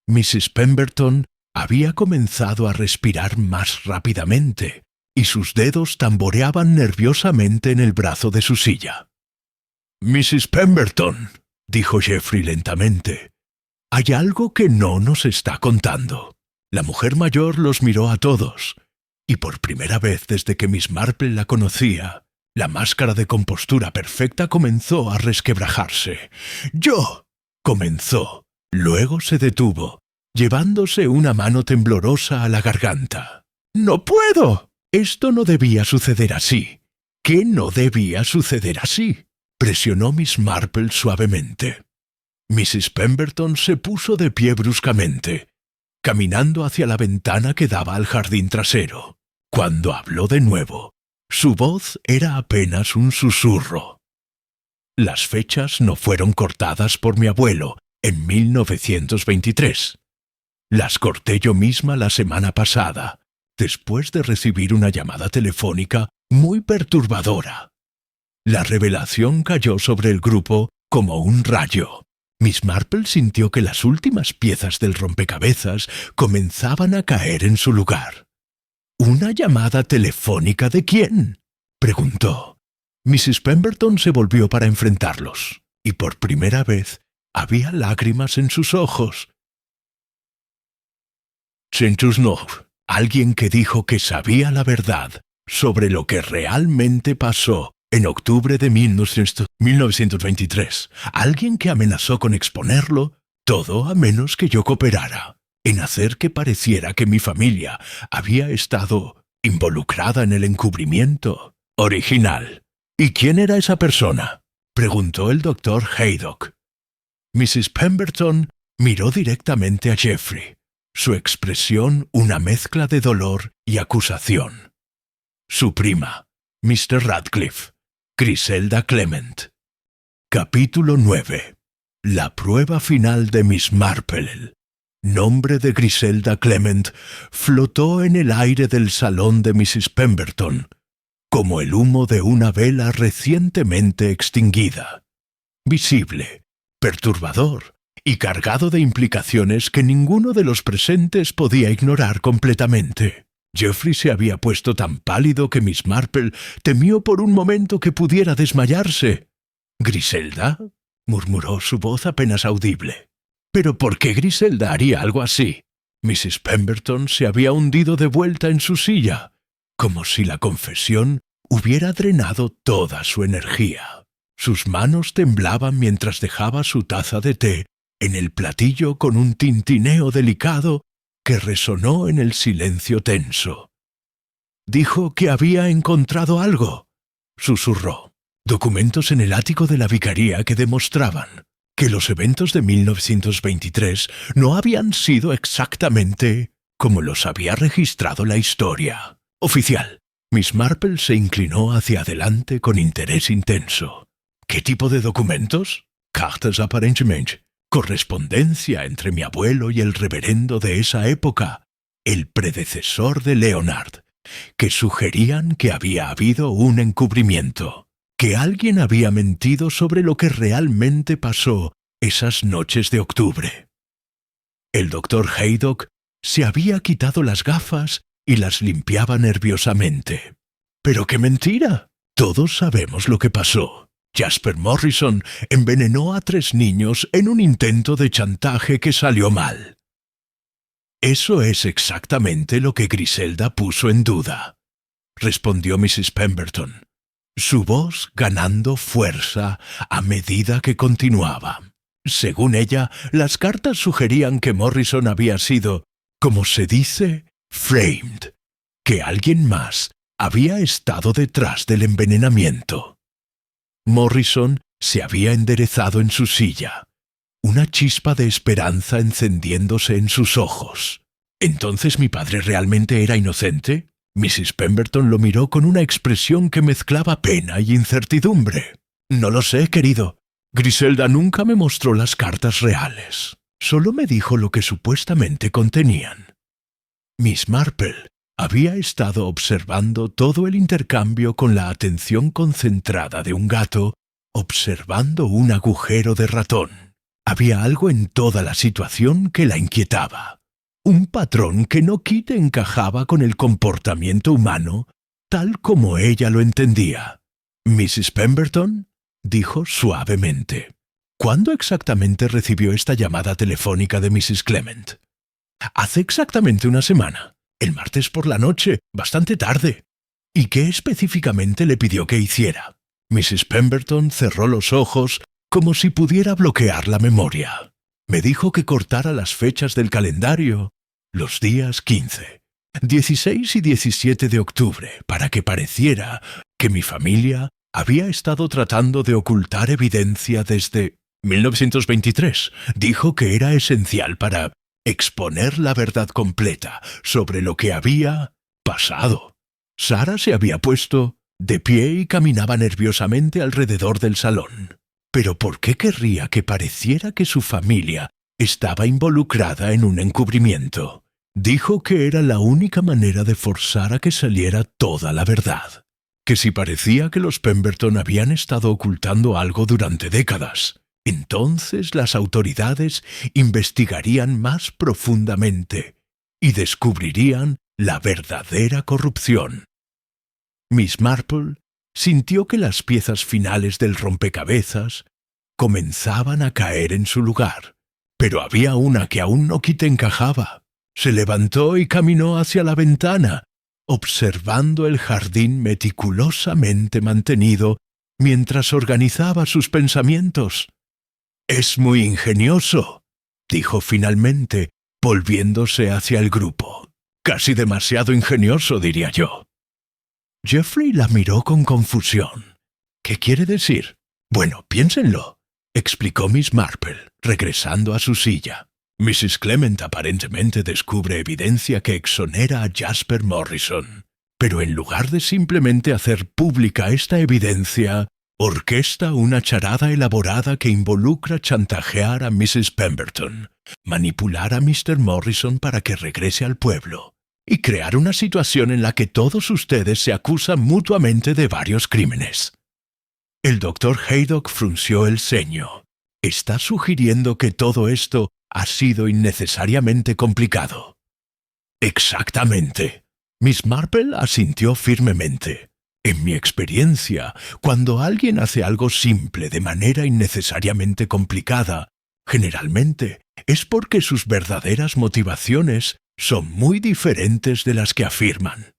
Mrs. Pemberton había comenzado a respirar más rápidamente, y sus dedos tamboreaban nerviosamente en el brazo de su silla. «Mrs. Pemberton», dijo Geoffrey lentamente, «hay algo que no nos está contando». La mujer mayor los miró a todos, y por primera vez desde que Miss Marple la conocía, la máscara de compostura perfecta comenzó a resquebrajarse. «Yo», comenzó. Luego se detuvo, llevándose una mano temblorosa a la garganta. «¡No puedo!». Esto no debía suceder así. ¿Qué no debía suceder así? Presionó Miss Marple suavemente. Mrs. Pemberton se puso de pie bruscamente, caminando hacia la ventana que daba al jardín trasero. Cuando habló de nuevo, su voz era apenas un susurro. Las fechas no fueron cortadas por mi abuelo en 1923. Las corté yo misma la semana pasada, después de recibir una llamada telefónica muy perturbadora. La revelación cayó sobre el grupo como un rayo. Miss Marple sintió que las últimas piezas del rompecabezas comenzaban a caer en su lugar. ¿Una llamada telefónica de quién?, preguntó. Mrs. Pemberton se volvió para enfrentarlos, y por primera vez había lágrimas en sus ojos. «Centusnov, alguien que dijo que sabía la verdad sobre lo que realmente pasó en octubre de 1923. Alguien que amenazó con exponerlo, todo a menos que yo cooperara, en hacer que pareciera que mi familia había estado involucrada en el encubrimiento. Original. ¿Y quién era esa persona?», preguntó el doctor Haydock. Mrs. Pemberton miró directamente a Geoffrey, su expresión una mezcla de dolor y acusación. Su prima, Mr. Radcliffe, Griselda Clement. Capítulo 9. La prueba final de Miss Marple. El nombre de Griselda Clement flotó en el aire del salón de Mrs. Pemberton, como el humo de una vela recientemente extinguida. Visible, perturbador y cargado de implicaciones que ninguno de los presentes podía ignorar completamente. Geoffrey se había puesto tan pálido que Miss Marple temió por un momento que pudiera desmayarse. «¿Griselda?», murmuró su voz apenas audible. «¿Pero por qué Griselda haría algo así?». Mrs. Pemberton se había hundido de vuelta en su silla, como si la confesión hubiera drenado toda su energía. Sus manos temblaban mientras dejaba su taza de té en el platillo con un tintineo delicado que resonó en el silencio tenso. «Dijo que había encontrado algo», susurró. «Documentos en el ático de la vicaría que demostraban que los eventos de 1923 no habían sido exactamente como los había registrado la historia. Oficial». Miss Marple se inclinó hacia adelante con interés intenso. «¿Qué tipo de documentos?». «Cartas aparentemente. Correspondencia entre mi abuelo y el reverendo de esa época, el predecesor de Leonard, que sugerían que había habido un encubrimiento, que alguien había mentido sobre lo que realmente pasó esas noches de octubre». El doctor Haydock se había quitado las gafas y las limpiaba nerviosamente. «¡Pero qué mentira! Todos sabemos lo que pasó. Jasper Morrison envenenó a 3 niños en un intento de chantaje que salió mal». «Eso es exactamente lo que Griselda puso en duda», respondió Mrs. Pemberton, su voz ganando fuerza a medida que continuaba. Según ella, las cartas sugerían que Morrison había sido, como se dice, framed, que alguien más había estado detrás del envenenamiento. Morrison se había enderezado en su silla, una chispa de esperanza encendiéndose en sus ojos. ¿Entonces mi padre realmente era inocente? Mrs. Pemberton lo miró con una expresión que mezclaba pena y incertidumbre. «No lo sé, querido. Griselda nunca me mostró las cartas reales. Solo me dijo lo que supuestamente contenían». Miss Marple había estado observando todo el intercambio con la atención concentrada de un gato observando un agujero de ratón. Había algo en toda la situación que la inquietaba. Un patrón que no quite encajaba con el comportamiento humano tal como ella lo entendía. «Mrs. Pemberton», dijo suavemente, «¿cuándo exactamente recibió esta llamada telefónica de Mrs. Clement?» «Hace exactamente una semana. El martes por la noche, bastante tarde». «¿Y qué específicamente le pidió que hiciera?». Mrs. Pemberton cerró los ojos como si pudiera bloquear la memoria. «Me dijo que cortara las fechas del calendario, los días 15, 16 y 17 de octubre, para que pareciera que mi familia había estado tratando de ocultar evidencia desde 1923. Dijo que era esencial para exponer la verdad completa sobre lo que había pasado». Sara se había puesto de pie y caminaba nerviosamente alrededor del salón. ¿Pero por qué querría que pareciera que su familia estaba involucrada en un encubrimiento? Dijo que era la única manera de forzar a que saliera toda la verdad. Que si parecía que los Pemberton habían estado ocultando algo durante décadas, entonces las autoridades investigarían más profundamente y descubrirían la verdadera corrupción. Miss Marple sintió que las piezas finales del rompecabezas comenzaban a caer en su lugar, pero había una que aún no quite encajaba. Se levantó y caminó hacia la ventana, observando el jardín meticulosamente mantenido mientras organizaba sus pensamientos. «Es muy ingenioso», dijo finalmente, volviéndose hacia el grupo. «Casi demasiado ingenioso, diría yo». Geoffrey la miró con confusión. «¿Qué quiere decir?». «Bueno, piénsenlo», explicó Miss Marple, regresando a su silla. «Mrs. Clement aparentemente descubre evidencia que exonera a Jasper Morrison, pero en lugar de simplemente hacer pública esta evidencia, orquesta una charada elaborada que involucra chantajear a Mrs. Pemberton, manipular a Mr. Morrison para que regrese al pueblo, y crear una situación en la que todos ustedes se acusan mutuamente de varios crímenes». El doctor Haydock frunció el ceño. «¿Está sugiriendo que todo esto ha sido innecesariamente complicado?» «Exactamente». Miss Marple asintió firmemente. En mi experiencia, cuando alguien hace algo simple de manera innecesariamente complicada, generalmente es porque sus verdaderas motivaciones son muy diferentes de las que afirman.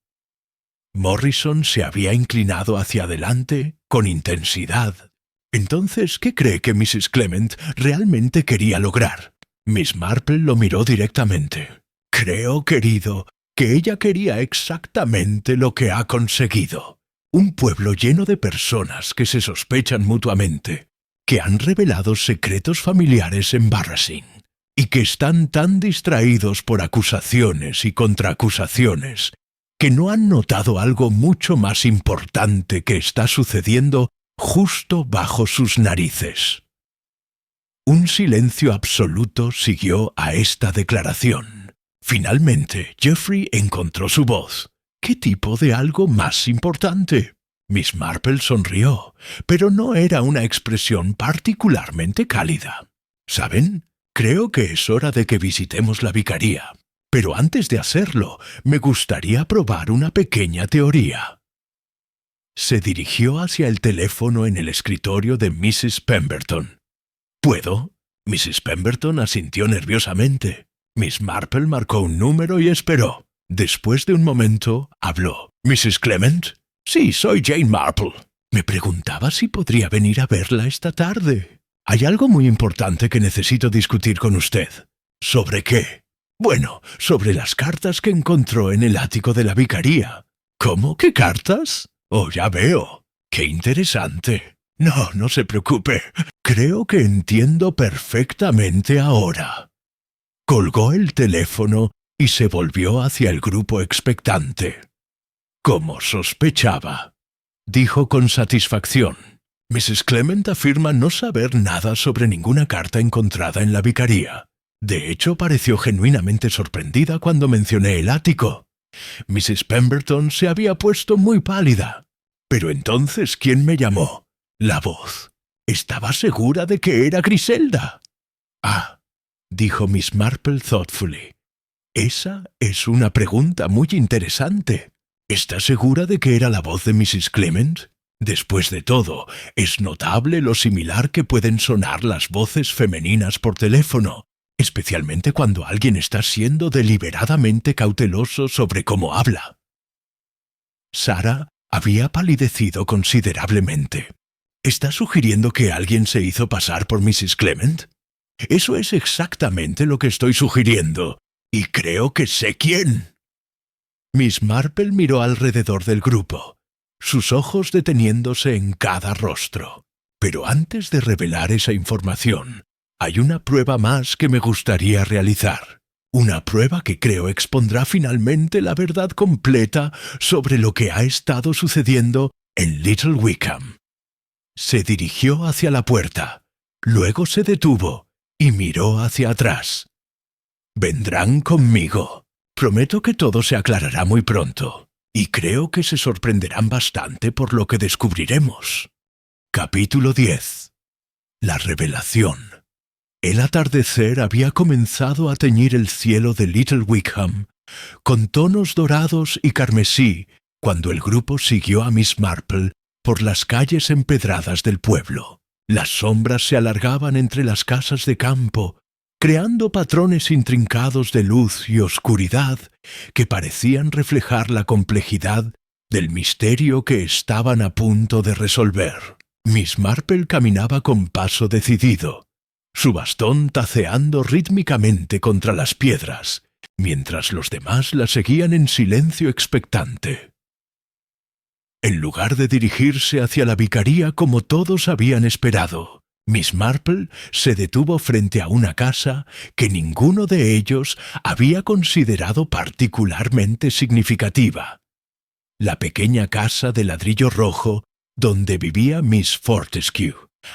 Morrison se había inclinado hacia adelante con intensidad. Entonces, ¿qué cree que Mrs. Clement realmente quería lograr? Miss Marple lo miró directamente. Creo, querido, que ella quería exactamente lo que ha conseguido. Un pueblo lleno de personas que se sospechan mutuamente, que han revelado secretos familiares embarrassing y que están tan distraídos por acusaciones y contraacusaciones que no han notado algo mucho más importante que está sucediendo justo bajo sus narices. Un silencio absoluto siguió a esta declaración. Finalmente, Geoffrey encontró su voz. ¿Qué tipo de algo más importante? Miss Marple sonrió, pero no era una expresión particularmente cálida. ¿Saben? Creo que es hora de que visitemos la vicaría. Pero antes de hacerlo, me gustaría probar una pequeña teoría. Se dirigió hacia el teléfono en el escritorio de Mrs. Pemberton. ¿Puedo? Mrs. Pemberton asintió nerviosamente. Miss Marple marcó un número y esperó. Después de un momento, habló. ¿Mrs. Clement? Sí, soy Jane Marple. Me preguntaba si podría venir a verla esta tarde. Hay algo muy importante que necesito discutir con usted. ¿Sobre qué? Bueno, sobre las cartas que encontró en el ático de la vicaría. ¿Cómo? ¿Qué cartas? Oh, ya veo. ¡Qué interesante! No, no se preocupe. Creo que entiendo perfectamente ahora. Colgó el teléfono y se volvió hacia el grupo expectante. Como sospechaba, dijo con satisfacción. Mrs. Clement afirma no saber nada sobre ninguna carta encontrada en la vicaría. De hecho, pareció genuinamente sorprendida cuando mencioné el ático. Mrs. Pemberton se había puesto muy pálida. Pero entonces, ¿quién me llamó? La voz. Estaba segura de que era Griselda. Ah, dijo Miss Marple thoughtfully. Esa es una pregunta muy interesante. ¿Está segura de que era la voz de Mrs. Clement? Después de todo, es notable lo similar que pueden sonar las voces femeninas por teléfono, especialmente cuando alguien está siendo deliberadamente cauteloso sobre cómo habla. Sarah había palidecido considerablemente. ¿Está sugiriendo que alguien se hizo pasar por Mrs. Clement? Eso es exactamente lo que estoy sugiriendo, y creo que sé quién. Miss Marple miró alrededor del grupo, sus ojos deteniéndose en cada rostro. Pero antes de revelar esa información, hay una prueba más que me gustaría realizar. Una prueba que creo expondrá finalmente la verdad completa sobre lo que ha estado sucediendo en Little Wickham. Se dirigió hacia la puerta, luego se detuvo y miró hacia atrás. Vendrán conmigo. Prometo que todo se aclarará muy pronto, y creo que se sorprenderán bastante por lo que descubriremos. Capítulo 10. La revelación. El atardecer había comenzado a teñir el cielo de Little Wickham con tonos dorados y carmesí cuando el grupo siguió a Miss Marple por las calles empedradas del pueblo. Las sombras se alargaban entre las casas de campo, creando patrones intrincados de luz y oscuridad que parecían reflejar la complejidad del misterio que estaban a punto de resolver. Miss Marple caminaba con paso decidido, su bastón taceando rítmicamente contra las piedras, mientras los demás la seguían en silencio expectante. En lugar de dirigirse hacia la vicaría como todos habían esperado, Miss Marple se detuvo frente a una casa que ninguno de ellos había considerado particularmente significativa. La pequeña casa de ladrillo rojo donde vivía Miss Fortescue,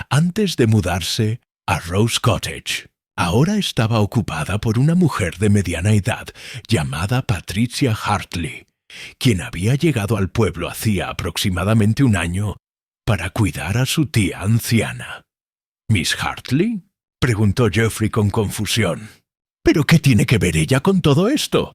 antes de mudarse a Rose Cottage. Ahora estaba ocupada por una mujer de mediana edad llamada Patricia Hartley, quien había llegado al pueblo hacía aproximadamente un año para cuidar a su tía anciana. ¿Miss Hartley?, preguntó Geoffrey con confusión. ¿Pero qué tiene que ver ella con todo esto?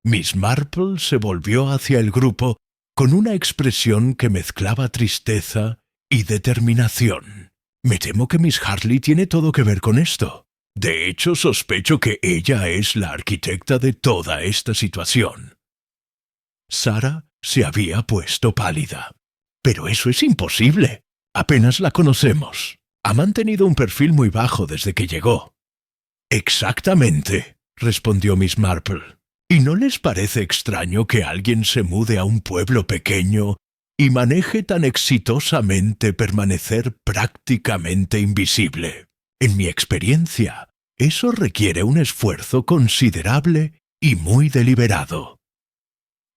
Miss Marple se volvió hacia el grupo con una expresión que mezclaba tristeza y determinación. Me temo que Miss Hartley tiene todo que ver con esto. De hecho, sospecho que ella es la arquitecta de toda esta situación. Sarah se había puesto pálida. Pero eso es imposible. Apenas la conocemos. Ha mantenido un perfil muy bajo desde que llegó. Exactamente, respondió Miss Marple. ¿Y no les parece extraño que alguien se mude a un pueblo pequeño y maneje tan exitosamente permanecer prácticamente invisible? En mi experiencia, eso requiere un esfuerzo considerable y muy deliberado.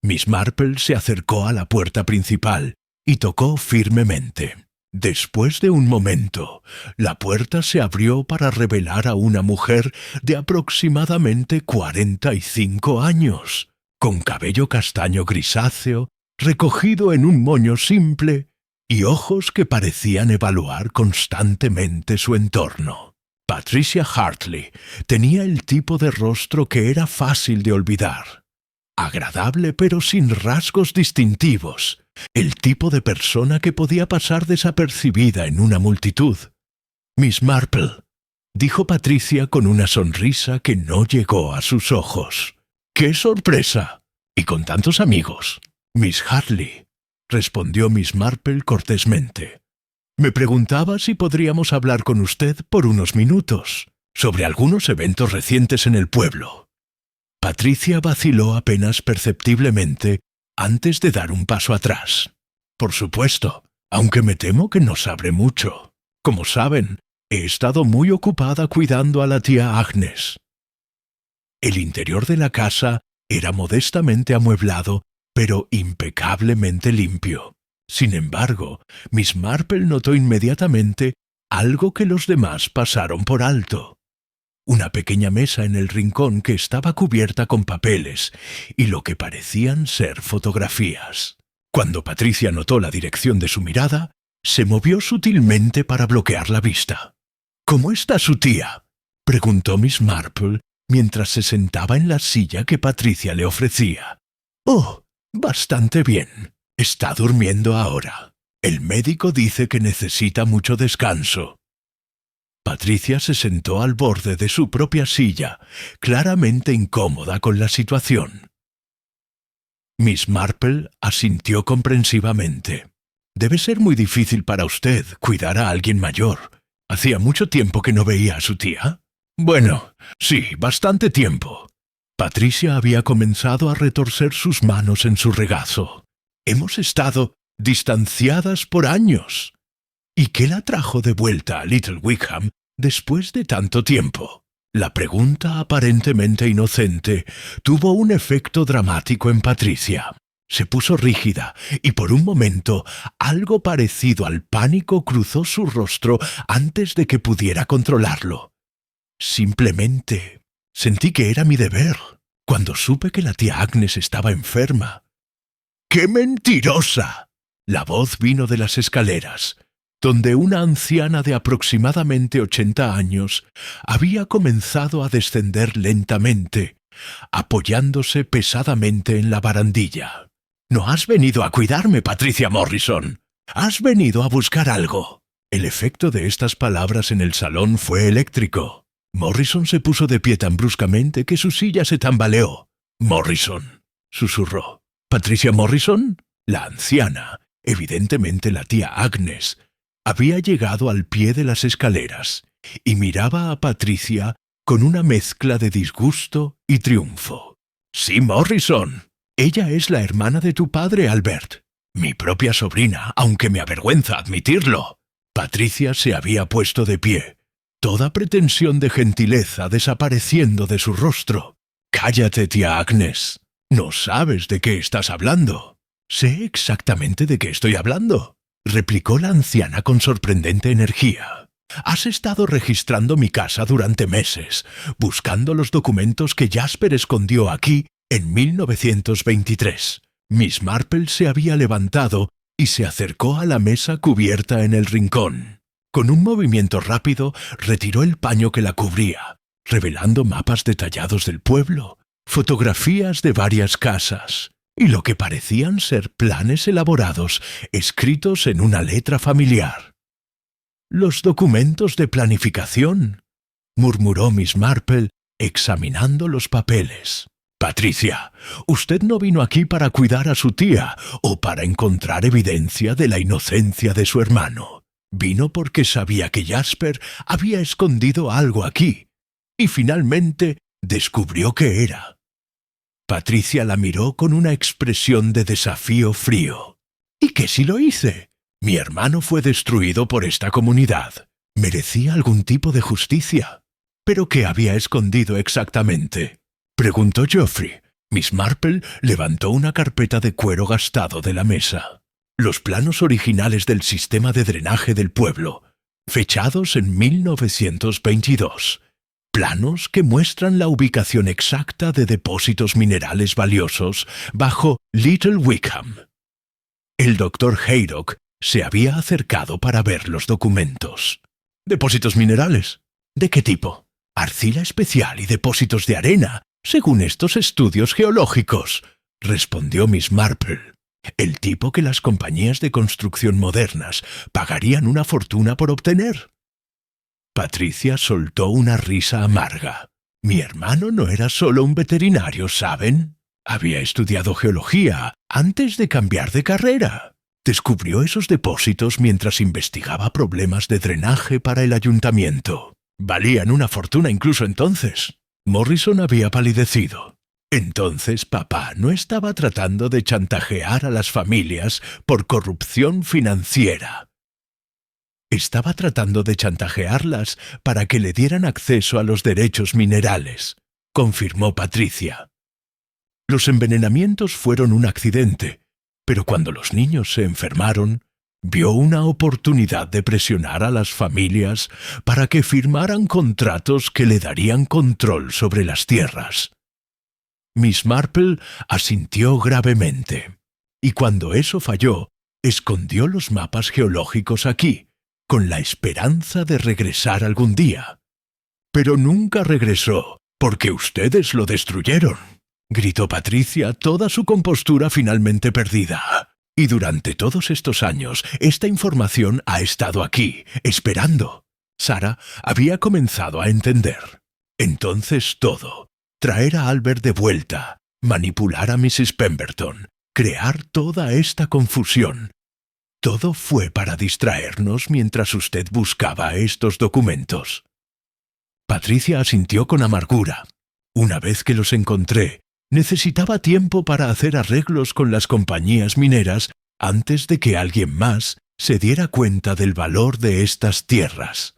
Miss Marple se acercó a la puerta principal y tocó firmemente. Después de un momento, la puerta se abrió para revelar a una mujer de aproximadamente 45 años, con cabello castaño grisáceo, recogido en un moño simple, y ojos que parecían evaluar constantemente su entorno. Patricia Hartley tenía el tipo de rostro que era fácil de olvidar. Agradable pero sin rasgos distintivos, el tipo de persona que podía pasar desapercibida en una multitud. «Miss Marple», dijo Patricia con una sonrisa que no llegó a sus ojos. «¡Qué sorpresa! Y con tantos amigos». «Miss Hartley», respondió Miss Marple cortésmente. «Me preguntaba si podríamos hablar con usted por unos minutos sobre algunos eventos recientes en el pueblo». Patricia vaciló apenas perceptiblemente antes de dar un paso atrás. «Por supuesto, aunque me temo que no sabré mucho. Como saben, he estado muy ocupada cuidando a la tía Agnes». El interior de la casa era modestamente amueblado, pero impecablemente limpio. Sin embargo, Miss Marple notó inmediatamente algo que los demás pasaron por alto. Una pequeña mesa en el rincón que estaba cubierta con papeles y lo que parecían ser fotografías. Cuando Patricia notó la dirección de su mirada, se movió sutilmente para bloquear la vista. «¿Cómo está su tía?», preguntó Miss Marple mientras se sentaba en la silla que Patricia le ofrecía. «Oh, bastante bien. Está durmiendo ahora. El médico dice que necesita mucho descanso». Patricia se sentó al borde de su propia silla, claramente incómoda con la situación. Miss Marple asintió comprensivamente. «Debe ser muy difícil para usted cuidar a alguien mayor. ¿Hacía mucho tiempo que no veía a su tía?» «Bueno, sí, bastante tiempo». Patricia había comenzado a retorcer sus manos en su regazo. «Hemos estado distanciadas por años». «¿Y qué la trajo de vuelta a Little Wickham después de tanto tiempo?». La pregunta aparentemente inocente tuvo un efecto dramático en Patricia. Se puso rígida y por un momento algo parecido al pánico cruzó su rostro antes de que pudiera controlarlo. «Simplemente sentí que era mi deber cuando supe que la tía Agnes estaba enferma». «¡Qué mentirosa!». La voz vino de las escaleras, donde una anciana de aproximadamente 80 años había comenzado a descender lentamente, apoyándose pesadamente en la barandilla. «No has venido a cuidarme, Patricia Morrison. Has venido a buscar algo». El efecto de estas palabras en el salón fue eléctrico. Morrison se puso de pie tan bruscamente que su silla se tambaleó. «Morrison», susurró. «¿Patricia Morrison?». La anciana, evidentemente la tía Agnes, había llegado al pie de las escaleras y miraba a Patricia con una mezcla de disgusto y triunfo. «Sí, Morrison. Ella es la hermana de tu padre, Albert. Mi propia sobrina, aunque me avergüenza admitirlo». Patricia se había puesto de pie, toda pretensión de gentileza desapareciendo de su rostro. «Cállate, tía Agnes. No sabes de qué estás hablando». «Sé exactamente de qué estoy hablando», replicó la anciana con sorprendente energía. «Has estado registrando mi casa durante meses, buscando los documentos que Jasper escondió aquí en 1923. Miss Marple se había levantado y se acercó a la mesa cubierta en el rincón. Con un movimiento rápido retiró el paño que la cubría, revelando mapas detallados del pueblo, fotografías de varias casas y lo que parecían ser planes elaborados escritos en una letra familiar. «Los documentos de planificación», murmuró Miss Marple, examinando los papeles. «Patricia, usted no vino aquí para cuidar a su tía o para encontrar evidencia de la inocencia de su hermano. Vino porque sabía que Jasper había escondido algo aquí y finalmente descubrió qué era». Patricia la miró con una expresión de desafío frío. «¿Y qué si lo hice? Mi hermano fue destruido por esta comunidad. Merecía algún tipo de justicia. ¿Pero qué había escondido exactamente?», preguntó Geoffrey. Miss Marple levantó una carpeta de cuero gastado de la mesa. «Los planos originales del sistema de drenaje del pueblo, fechados en 1922. Planos que muestran la ubicación exacta de depósitos minerales valiosos bajo Little Wickham». El doctor Haydock se había acercado para ver los documentos. «¿Depósitos minerales? ¿De qué tipo?». «Arcilla especial y depósitos de arena, según estos estudios geológicos», respondió Miss Marple. «El tipo que las compañías de construcción modernas pagarían una fortuna por obtener». Patricia soltó una risa amarga. «Mi hermano no era solo un veterinario, ¿saben? Había estudiado geología antes de cambiar de carrera. Descubrió esos depósitos mientras investigaba problemas de drenaje para el ayuntamiento. Valían una fortuna incluso entonces». Morrison había palidecido. «Entonces papá no estaba tratando de chantajear a las familias por corrupción financiera. Estaba tratando de chantajearlas para que le dieran acceso a los derechos minerales», confirmó Patricia. «Los envenenamientos fueron un accidente, pero cuando los niños se enfermaron, vio una oportunidad de presionar a las familias para que firmaran contratos que le darían control sobre las tierras». Miss Marple asintió gravemente, y cuando eso falló, escondió los mapas geológicos aquí, con la esperanza de regresar algún día. «Pero nunca regresó, porque ustedes lo destruyeron», gritó Patricia, toda su compostura finalmente perdida. «Y durante todos estos años, esta información ha estado aquí, esperando». Sarah había comenzado a entender. Entonces todo, traer a Albert de vuelta, manipular a Mrs. Pemberton, crear toda esta confusión, todo fue para distraernos mientras usted buscaba estos documentos. Patricia asintió con amargura. «Una vez que los encontré, necesitaba tiempo para hacer arreglos con las compañías mineras antes de que alguien más se diera cuenta del valor de estas tierras.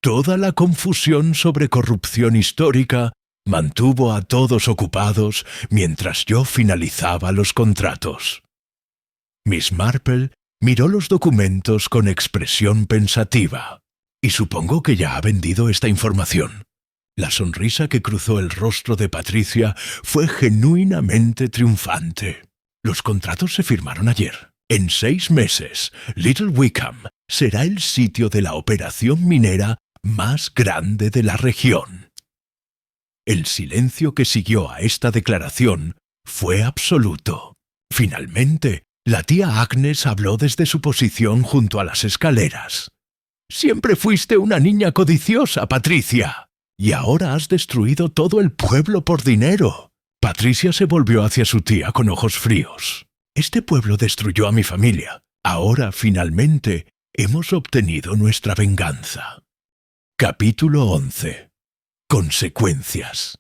Toda la confusión sobre corrupción histórica mantuvo a todos ocupados mientras yo finalizaba los contratos». Miss Marple miró los documentos con expresión pensativa. «Y supongo que ya ha vendido esta información». La sonrisa que cruzó el rostro de Patricia fue genuinamente triunfante. «Los contratos se firmaron ayer. En 6 meses, Little Wickham será el sitio de la operación minera más grande de la región». El silencio que siguió a esta declaración fue absoluto. Finalmente, la tía Agnes habló desde su posición junto a las escaleras. «Siempre fuiste una niña codiciosa, Patricia. Y ahora has destruido todo el pueblo por dinero». Patricia se volvió hacia su tía con ojos fríos. «Este pueblo destruyó a mi familia. Ahora, finalmente, hemos obtenido nuestra venganza». Capítulo 11. Consecuencias.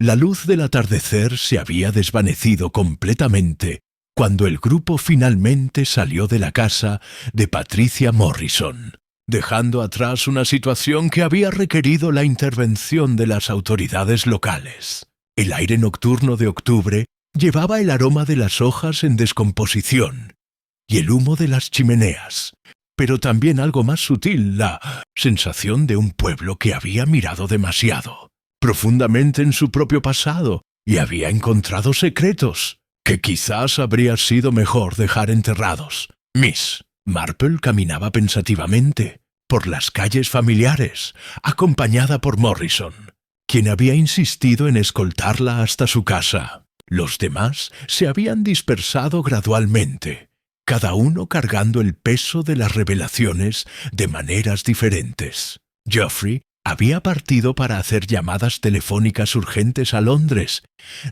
La luz del atardecer se había desvanecido completamente cuando el grupo finalmente salió de la casa de Patricia Morrison, dejando atrás una situación que había requerido la intervención de las autoridades locales. El aire nocturno de octubre llevaba el aroma de las hojas en descomposición y el humo de las chimeneas, pero también algo más sutil, la sensación de un pueblo que había mirado demasiado profundamente en su propio pasado y había encontrado secretos que quizás habría sido mejor dejar enterrados. Miss Marple caminaba pensativamente por las calles familiares, acompañada por Morrison. quien había insistido en escoltarla hasta su casa. Los demás se habían dispersado gradualmente, cada uno cargando el peso de las revelaciones de maneras diferentes. Geoffrey había partido para hacer llamadas telefónicas urgentes a Londres,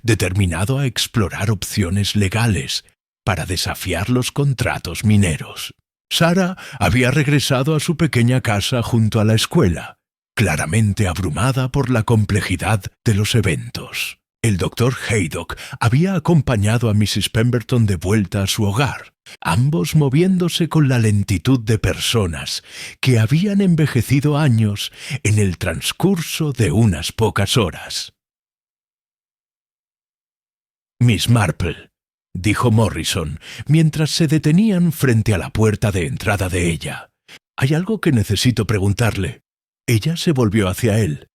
determinado a explorar opciones legales para desafiar los contratos mineros. Sarah había regresado a su pequeña casa junto a la escuela, claramente abrumada por la complejidad de los eventos. El doctor Haydock había acompañado a Mrs. Pemberton de vuelta a su hogar, ambos moviéndose con la lentitud de personas que habían envejecido años en el transcurso de unas pocas horas. «Miss Marple», dijo Morrison, mientras se detenían frente a la puerta de entrada de ella. «Hay algo que necesito preguntarle». Ella se volvió hacia él,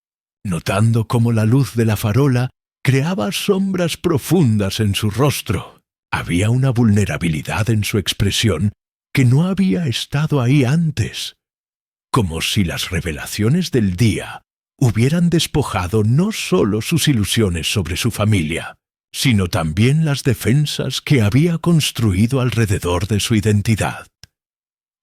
notando cómo la luz de la farola creaba sombras profundas en su rostro. Había una vulnerabilidad en su expresión que no había estado ahí antes, como si las revelaciones del día hubieran despojado no solo sus ilusiones sobre su familia, sino también las defensas que había construido alrededor de su identidad.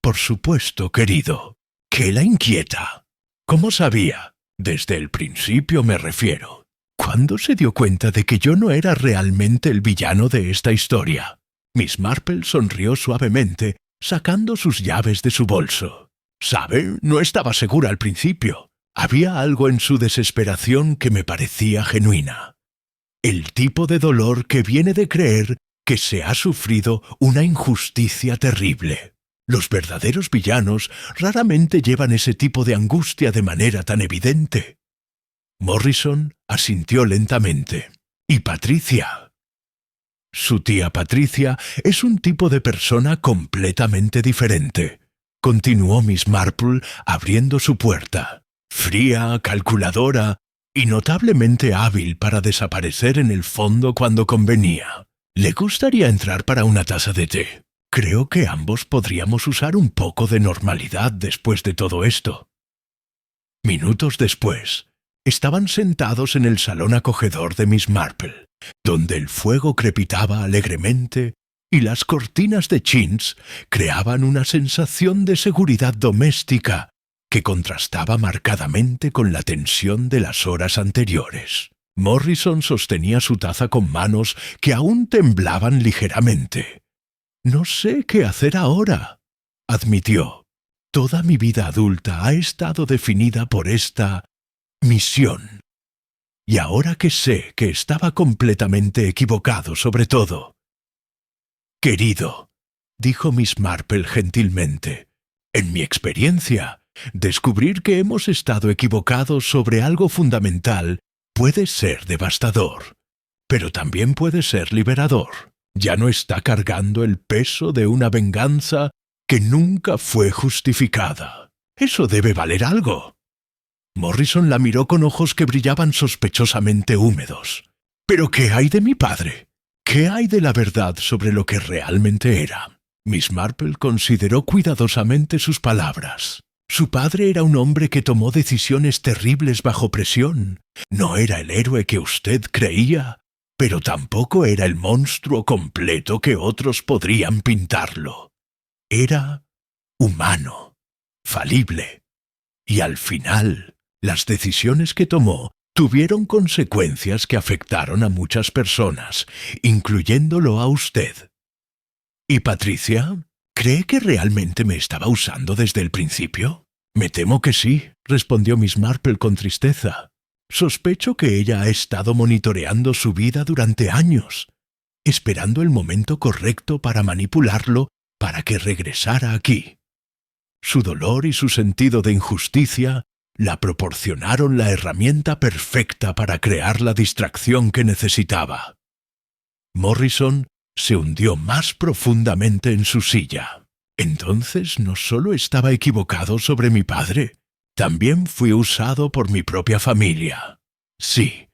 «Por supuesto, querido. ¿Qué la inquieta?» «¿Cómo sabía? Desde el principio me refiero. ¿Cuándo se dio cuenta de que yo no era realmente el villano de esta historia?» Miss Marple sonrió suavemente, sacando sus llaves de su bolso. «¿Sabe? No estaba segura al principio. Había algo en su desesperación que me parecía genuina. El tipo de dolor que viene de creer que se ha sufrido una injusticia terrible. Los verdaderos villanos raramente llevan ese tipo de angustia de manera tan evidente». Morrison asintió lentamente. «¿Y Patricia?» «Su tía Patricia es un tipo de persona completamente diferente», continuó Miss Marple abriendo su puerta. «Fría, calculadora y notablemente hábil para desaparecer en el fondo cuando convenía. ¿Le gustaría entrar para una taza de té? Creo que ambos podríamos usar un poco de normalidad después de todo esto». Minutos después, estaban sentados en el salón acogedor de Miss Marple, donde el fuego crepitaba alegremente y las cortinas de chintz creaban una sensación de seguridad doméstica que contrastaba marcadamente con la tensión de las horas anteriores. Morrison sostenía su taza con manos que aún temblaban ligeramente. «No sé qué hacer ahora», admitió. «Toda mi vida adulta ha estado definida por esta misión. Y ahora que sé que estaba completamente equivocado sobre todo». «Querido», dijo Miss Marple gentilmente, «en mi experiencia, descubrir que hemos estado equivocados sobre algo fundamental puede ser devastador, pero también puede ser liberador. Ya no está cargando el peso de una venganza que nunca fue justificada. Eso debe valer algo». Morrison la miró con ojos que brillaban sospechosamente húmedos. «¿Pero qué hay de mi padre? ¿Qué hay de la verdad sobre lo que realmente era?» Miss Marple consideró cuidadosamente sus palabras. Su padre era un hombre que tomó decisiones terribles bajo presión. No era el héroe que usted creía, pero tampoco era el monstruo completo que otros podrían pintarlo. Era humano, falible, y al final las decisiones que tomó tuvieron consecuencias que afectaron a muchas personas, incluyéndolo a usted. ¿Y Patricia? ¿Cree que realmente me estaba usando desde el principio? Me temo que sí, respondió Miss Marple con tristeza. Sospecho que ella ha estado monitoreando su vida durante años, esperando el momento correcto para manipularlo para que regresara aquí. Su dolor y su sentido de injusticia la proporcionaron la herramienta perfecta para crear la distracción que necesitaba. Morrison se hundió más profundamente en su silla. Entonces no solo estaba equivocado sobre mi padre, también fui usado por mi propia familia. Sí,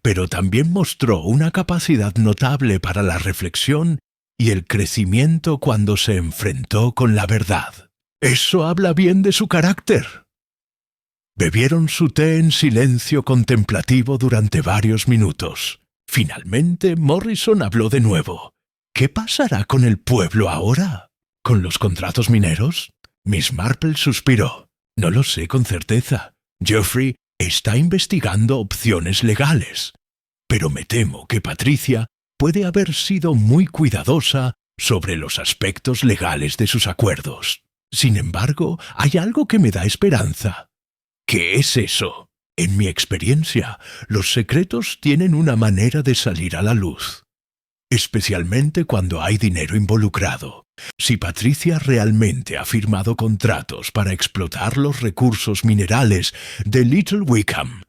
pero también mostró una capacidad notable para la reflexión y el crecimiento cuando se enfrentó con la verdad. Eso habla bien de su carácter. Bebieron su té en silencio contemplativo durante varios minutos. Finalmente, Morrison habló de nuevo. ¿Qué pasará con el pueblo ahora? ¿Con los contratos mineros? Miss Marple suspiró. No lo sé con certeza. Geoffrey está investigando opciones legales. Pero me temo que Patricia puede haber sido muy cuidadosa sobre los aspectos legales de sus acuerdos. Sin embargo, hay algo que me da esperanza. ¿Qué es eso? En mi experiencia, los secretos tienen una manera de salir a la luz. Especialmente cuando hay dinero involucrado. Si Patricia realmente ha firmado contratos para explotar los recursos minerales de Little Wickham,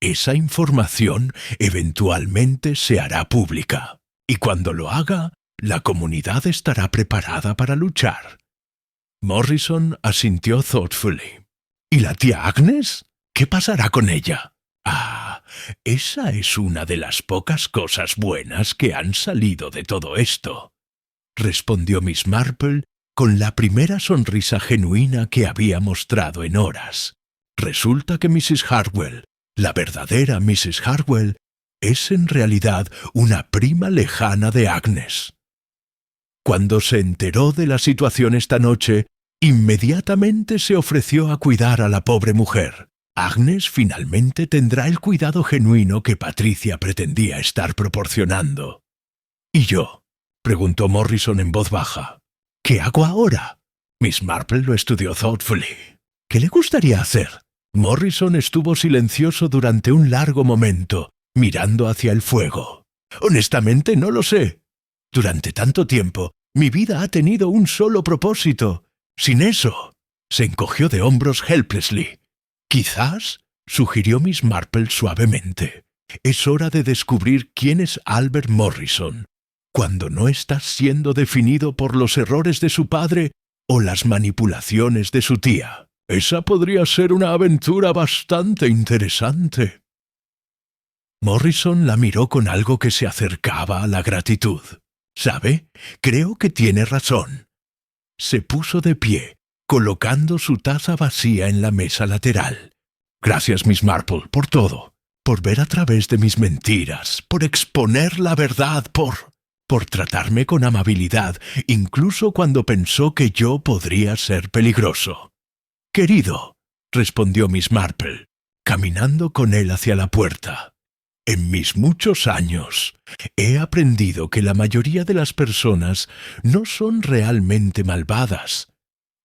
esa información eventualmente se hará pública. Y cuando lo haga, la comunidad estará preparada para luchar. Morrison asintió thoughtfully. ¿Y la tía Agnes? ¿Qué pasará con ella? Ah, esa es una de las pocas cosas buenas que han salido de todo esto, respondió Miss Marple con la primera sonrisa genuina que había mostrado en horas. Resulta que Mrs. Hartwell, la verdadera Mrs. Hartwell, es en realidad una prima lejana de Agnes. Cuando se enteró de la situación esta noche, inmediatamente se ofreció a cuidar a la pobre mujer. Agnes finalmente tendrá el cuidado genuino que Patricia pretendía estar proporcionando. ¿Y yo? Preguntó Morrison en voz baja. ¿Qué hago ahora? Miss Marple lo estudió thoughtfully. ¿Qué le gustaría hacer? Morrison estuvo silencioso durante un largo momento, mirando hacia el fuego. Honestamente no lo sé. Durante tanto tiempo, mi vida ha tenido un solo propósito. Sin eso, se encogió de hombros helplessly. Quizás, sugirió Miss Marple suavemente, es hora de descubrir quién es Albert Morrison, cuando no está siendo definido por los errores de su padre o las manipulaciones de su tía. Esa podría ser una aventura bastante interesante. Morrison la miró con algo que se acercaba a la gratitud. ¿Sabe? Creo que tiene razón. Se puso de pie, colocando su taza vacía en la mesa lateral. Gracias, Miss Marple, por todo. Por ver a través de mis mentiras, por exponer la verdad, por tratarme con amabilidad, incluso cuando pensó que yo podría ser peligroso. Querido, respondió Miss Marple, caminando con él hacia la puerta. En mis muchos años he aprendido que la mayoría de las personas no son realmente malvadas.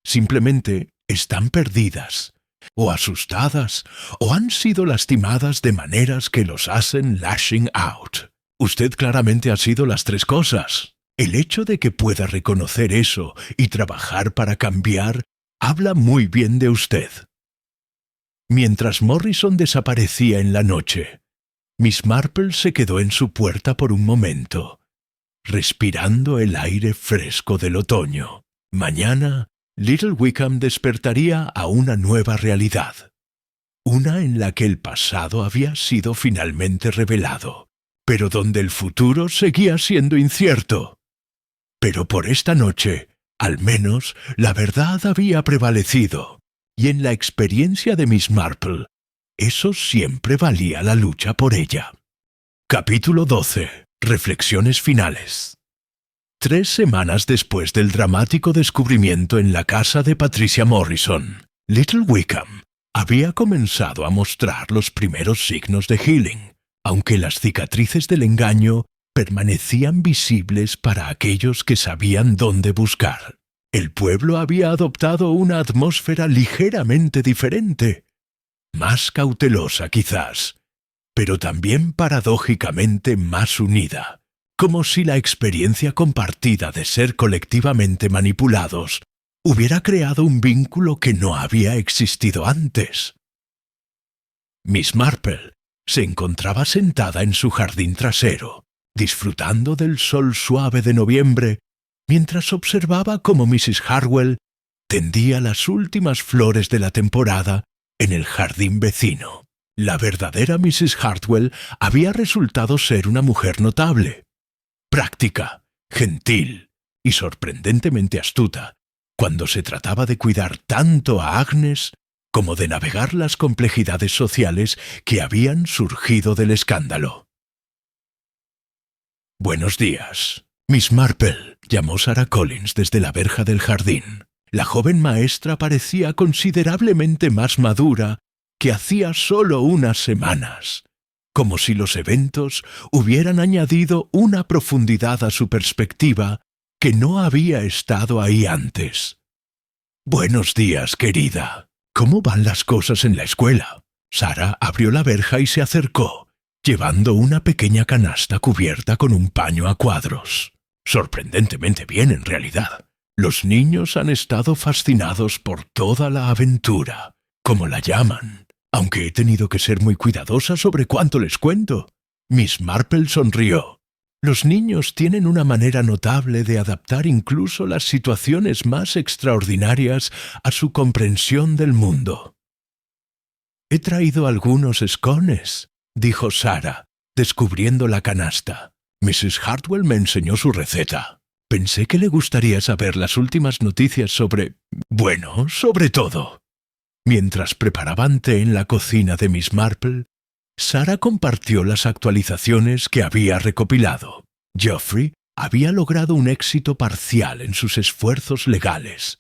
Simplemente están perdidas, o asustadas, o han sido lastimadas de maneras que los hacen lashing out. Usted claramente ha sido las tres cosas. El hecho de que pueda reconocer eso y trabajar para cambiar habla muy bien de usted. Mientras Morrison desaparecía en la noche, Miss Marple se quedó en su puerta por un momento, respirando el aire fresco del otoño. Mañana, Little Wickham despertaría a una nueva realidad, una en la que el pasado había sido finalmente revelado, pero donde el futuro seguía siendo incierto. Pero por esta noche, al menos, la verdad había prevalecido, y en la experiencia de Miss Marple, eso siempre valía la lucha por ella. Capítulo 12. Reflexiones finales. 3 semanas después del dramático descubrimiento en la casa de Patricia Morrison, Little Wickham había comenzado a mostrar los primeros signos de healing, aunque las cicatrices del engaño permanecían visibles para aquellos que sabían dónde buscar. El pueblo había adoptado una atmósfera ligeramente diferente, más cautelosa quizás, pero también paradójicamente más unida, como si la experiencia compartida de ser colectivamente manipulados hubiera creado un vínculo que no había existido antes. Miss Marple se encontraba sentada en su jardín trasero, disfrutando del sol suave de noviembre, mientras observaba cómo Mrs. Hartwell tendía las últimas flores de la temporada en el jardín vecino. La verdadera Mrs. Hartwell había resultado ser una mujer notable, práctica, gentil y sorprendentemente astuta cuando se trataba de cuidar tanto a Agnes como de navegar las complejidades sociales que habían surgido del escándalo. «Buenos días, Miss Marple», llamó Sarah Collins desde la verja del jardín. La joven maestra parecía considerablemente más madura que hacía solo unas semanas, como si los eventos hubieran añadido una profundidad a su perspectiva que no había estado ahí antes. «Buenos días, querida. ¿Cómo van las cosas en la escuela?» Sarah abrió la verja y se acercó, llevando una pequeña canasta cubierta con un paño a cuadros. Sorprendentemente bien, en realidad. Los niños han estado fascinados por toda la aventura, como la llaman, aunque he tenido que ser muy cuidadosa sobre cuánto les cuento. Miss Marple sonrió. Los niños tienen una manera notable de adaptar incluso las situaciones más extraordinarias a su comprensión del mundo. «He traído algunos scones», dijo Sarah, descubriendo la canasta. «Mrs. Hartwell me enseñó su receta. Pensé que le gustaría saber las últimas noticias sobre todo». Mientras preparaban té en la cocina de Miss Marple, Sarah compartió las actualizaciones que había recopilado. Geoffrey había logrado un éxito parcial en sus esfuerzos legales,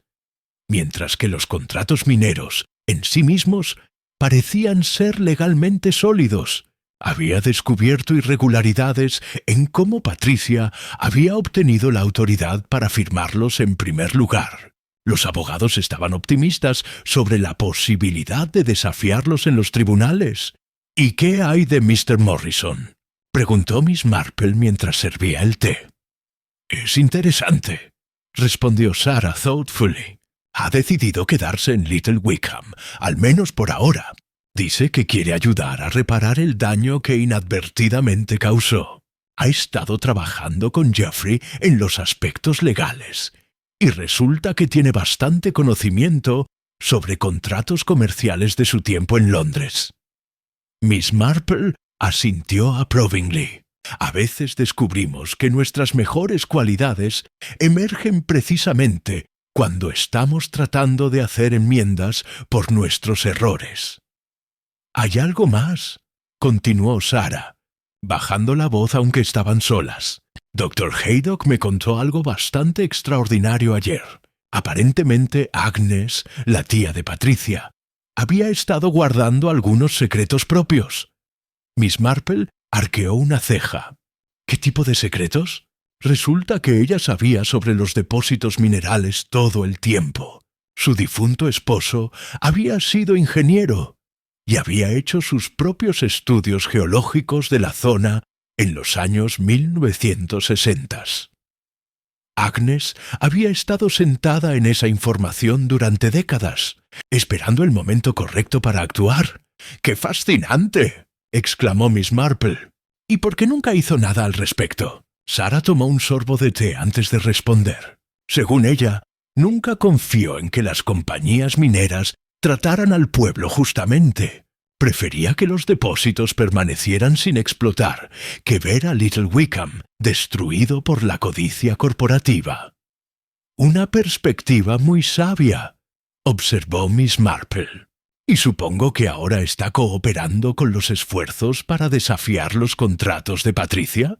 mientras que los contratos mineros, en sí mismos, parecían ser legalmente sólidos. Había descubierto irregularidades en cómo Patricia había obtenido la autoridad para firmarlos en primer lugar. Los abogados estaban optimistas sobre la posibilidad de desafiarlos en los tribunales. «¿Y qué hay de Mr. Morrison?», preguntó Miss Marple mientras servía el té. «Es interesante», respondió Sarah thoughtfully. «Ha decidido quedarse en Little Wickham, al menos por ahora. Dice que quiere ayudar a reparar el daño que inadvertidamente causó. Ha estado trabajando con Geoffrey en los aspectos legales, y resulta que tiene bastante conocimiento sobre contratos comerciales de su tiempo en Londres». Miss Marple asintió approvingly. A veces descubrimos que nuestras mejores cualidades emergen precisamente cuando estamos tratando de hacer enmiendas por nuestros errores. «Hay algo más», continuó Sarah, bajando la voz aunque estaban solas. «Dr. Haydock me contó algo bastante extraordinario ayer. Aparentemente Agnes, la tía de Patricia, había estado guardando algunos secretos propios». Miss Marple arqueó una ceja. «¿Qué tipo de secretos?» Resulta que ella sabía sobre los depósitos minerales todo el tiempo. Su difunto esposo había sido ingeniero y había hecho sus propios estudios geológicos de la zona en los años 1960. Agnes había estado sentada en esa información durante décadas, esperando el momento correcto para actuar. «¡Qué fascinante!», exclamó Miss Marple. «¿Y por qué nunca hizo nada al respecto?». Sarah tomó un sorbo de té antes de responder. Según ella, nunca confió en que las compañías mineras trataran al pueblo justamente. Prefería que los depósitos permanecieran sin explotar que ver a Little Wickham destruido por la codicia corporativa. «Una perspectiva muy sabia», observó Miss Marple. «Y supongo que ahora está cooperando con los esfuerzos para desafiar los contratos de Patricia».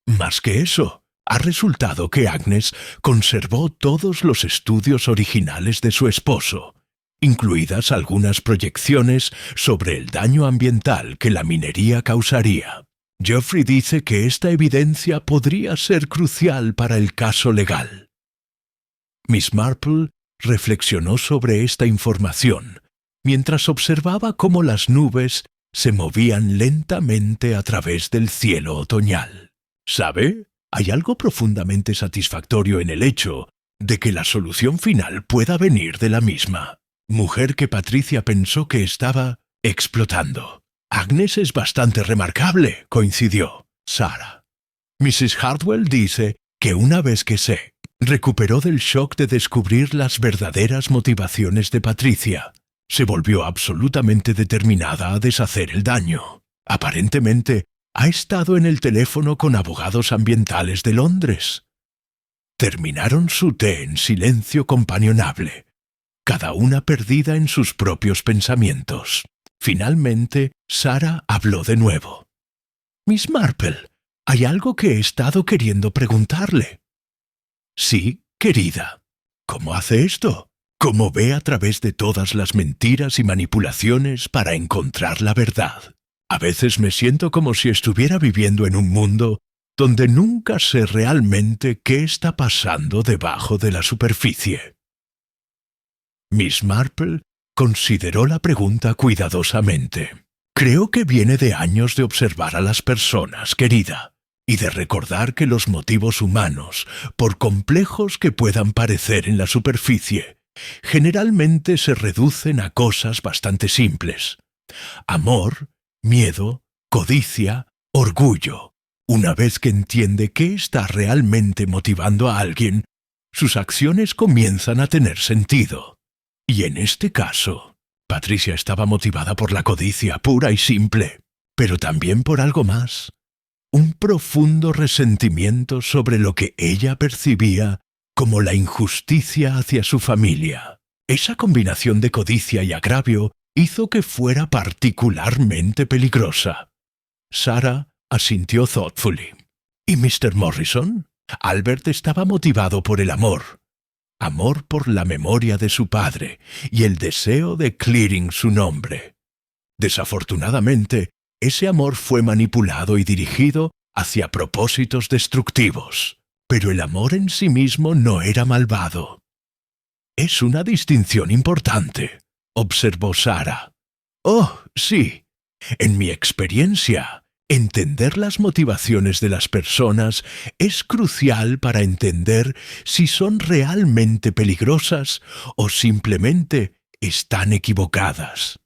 «Más que eso, ha resultado que Agnes conservó todos los estudios originales de su esposo, incluidas algunas proyecciones sobre el daño ambiental que la minería causaría. Geoffrey dice que esta evidencia podría ser crucial para el caso legal». Miss Marple reflexionó sobre esta información mientras observaba cómo las nubes se movían lentamente a través del cielo otoñal. «¿Sabe? Hay algo profundamente satisfactorio en el hecho de que la solución final pueda venir de la misma mujer que Patricia pensó que estaba explotando». «Agnes es bastante remarcable», coincidió Sarah. «Mrs. Hartwell dice que una vez que se recuperó del shock de descubrir las verdaderas motivaciones de Patricia, se volvió absolutamente determinada a deshacer el daño. Aparentemente, ha estado en el teléfono con abogados ambientales de Londres». Terminaron su té en silencio companionable, cada una perdida en sus propios pensamientos. Finalmente, Sarah habló de nuevo. «Miss Marple, hay algo que he estado queriendo preguntarle». «Sí, querida. ¿Cómo hace esto? ¿Cómo ve a través de todas las mentiras y manipulaciones para encontrar la verdad? A veces me siento como si estuviera viviendo en un mundo donde nunca sé realmente qué está pasando debajo de la superficie». Miss Marple consideró la pregunta cuidadosamente. «Creo que viene de años de observar a las personas, querida, y de recordar que los motivos humanos, por complejos que puedan parecer en la superficie, generalmente se reducen a cosas bastante simples. Amor, miedo, codicia, orgullo. Una vez que entiende qué está realmente motivando a alguien, sus acciones comienzan a tener sentido. Y en este caso, Patricia estaba motivada por la codicia pura y simple, pero también por algo más. Un profundo resentimiento sobre lo que ella percibía como la injusticia hacia su familia. Esa combinación de codicia y agravio hizo que fuera particularmente peligrosa. Sarah asintió thoughtfully. ¿Y Mr. Morrison? Albert estaba motivado por el amor. Amor por la memoria de su padre y el deseo de clearing su nombre. Desafortunadamente, ese amor fue manipulado y dirigido hacia propósitos destructivos, pero el amor en sí mismo no era malvado. «Es una distinción importante», observó Sarah. «Oh, sí. En mi experiencia, entender las motivaciones de las personas es crucial para entender si son realmente peligrosas o simplemente están equivocadas».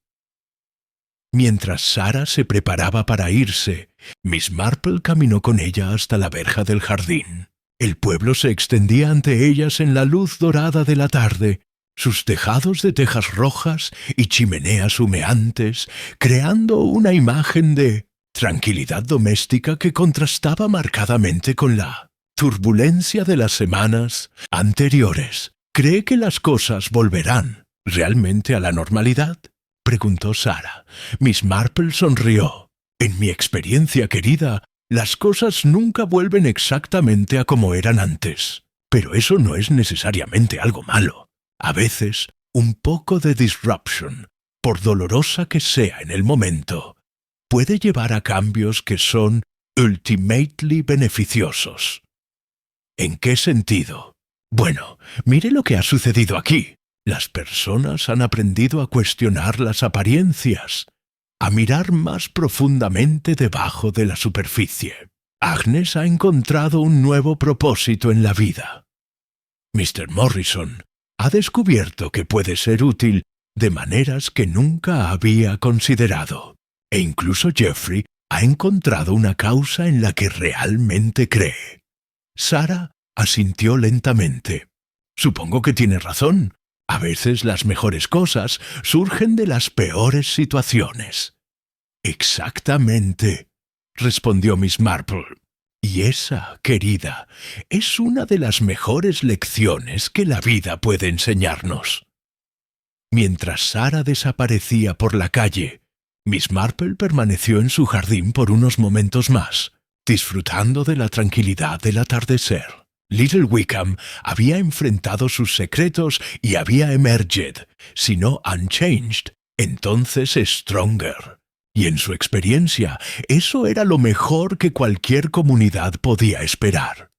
Mientras Sarah se preparaba para irse, Miss Marple caminó con ella hasta la verja del jardín. El pueblo se extendía ante ellas en la luz dorada de la tarde, sus tejados de tejas rojas y chimeneas humeantes, creando una imagen de tranquilidad doméstica que contrastaba marcadamente con la turbulencia de las semanas anteriores. ¿Cree que las cosas volverán realmente a la normalidad?, preguntó Sarah. Miss Marple sonrió. «En mi experiencia, querida, las cosas nunca vuelven exactamente a como eran antes. Pero eso no es necesariamente algo malo. A veces, un poco de disruption, por dolorosa que sea en el momento, puede llevar a cambios que son ultimately beneficiosos». «¿En qué sentido?». «Bueno, mire lo que ha sucedido aquí. Las personas han aprendido a cuestionar las apariencias, a mirar más profundamente debajo de la superficie. Agnes ha encontrado un nuevo propósito en la vida. Mr. Morrison ha descubierto que puede ser útil de maneras que nunca había considerado. E incluso Jeffrey ha encontrado una causa en la que realmente cree». Sarah asintió lentamente. «Supongo que tiene razón. A veces las mejores cosas surgen de las peores situaciones». «Exactamente», respondió Miss Marple. «Y esa, querida, es una de las mejores lecciones que la vida puede enseñarnos». Mientras Sarah desaparecía por la calle, Miss Marple permaneció en su jardín por unos momentos más, disfrutando de la tranquilidad del atardecer. Little Wickham había enfrentado sus secretos y había emerged, si no unchanged, entonces stronger. Y en su experiencia, eso era lo mejor que cualquier comunidad podía esperar.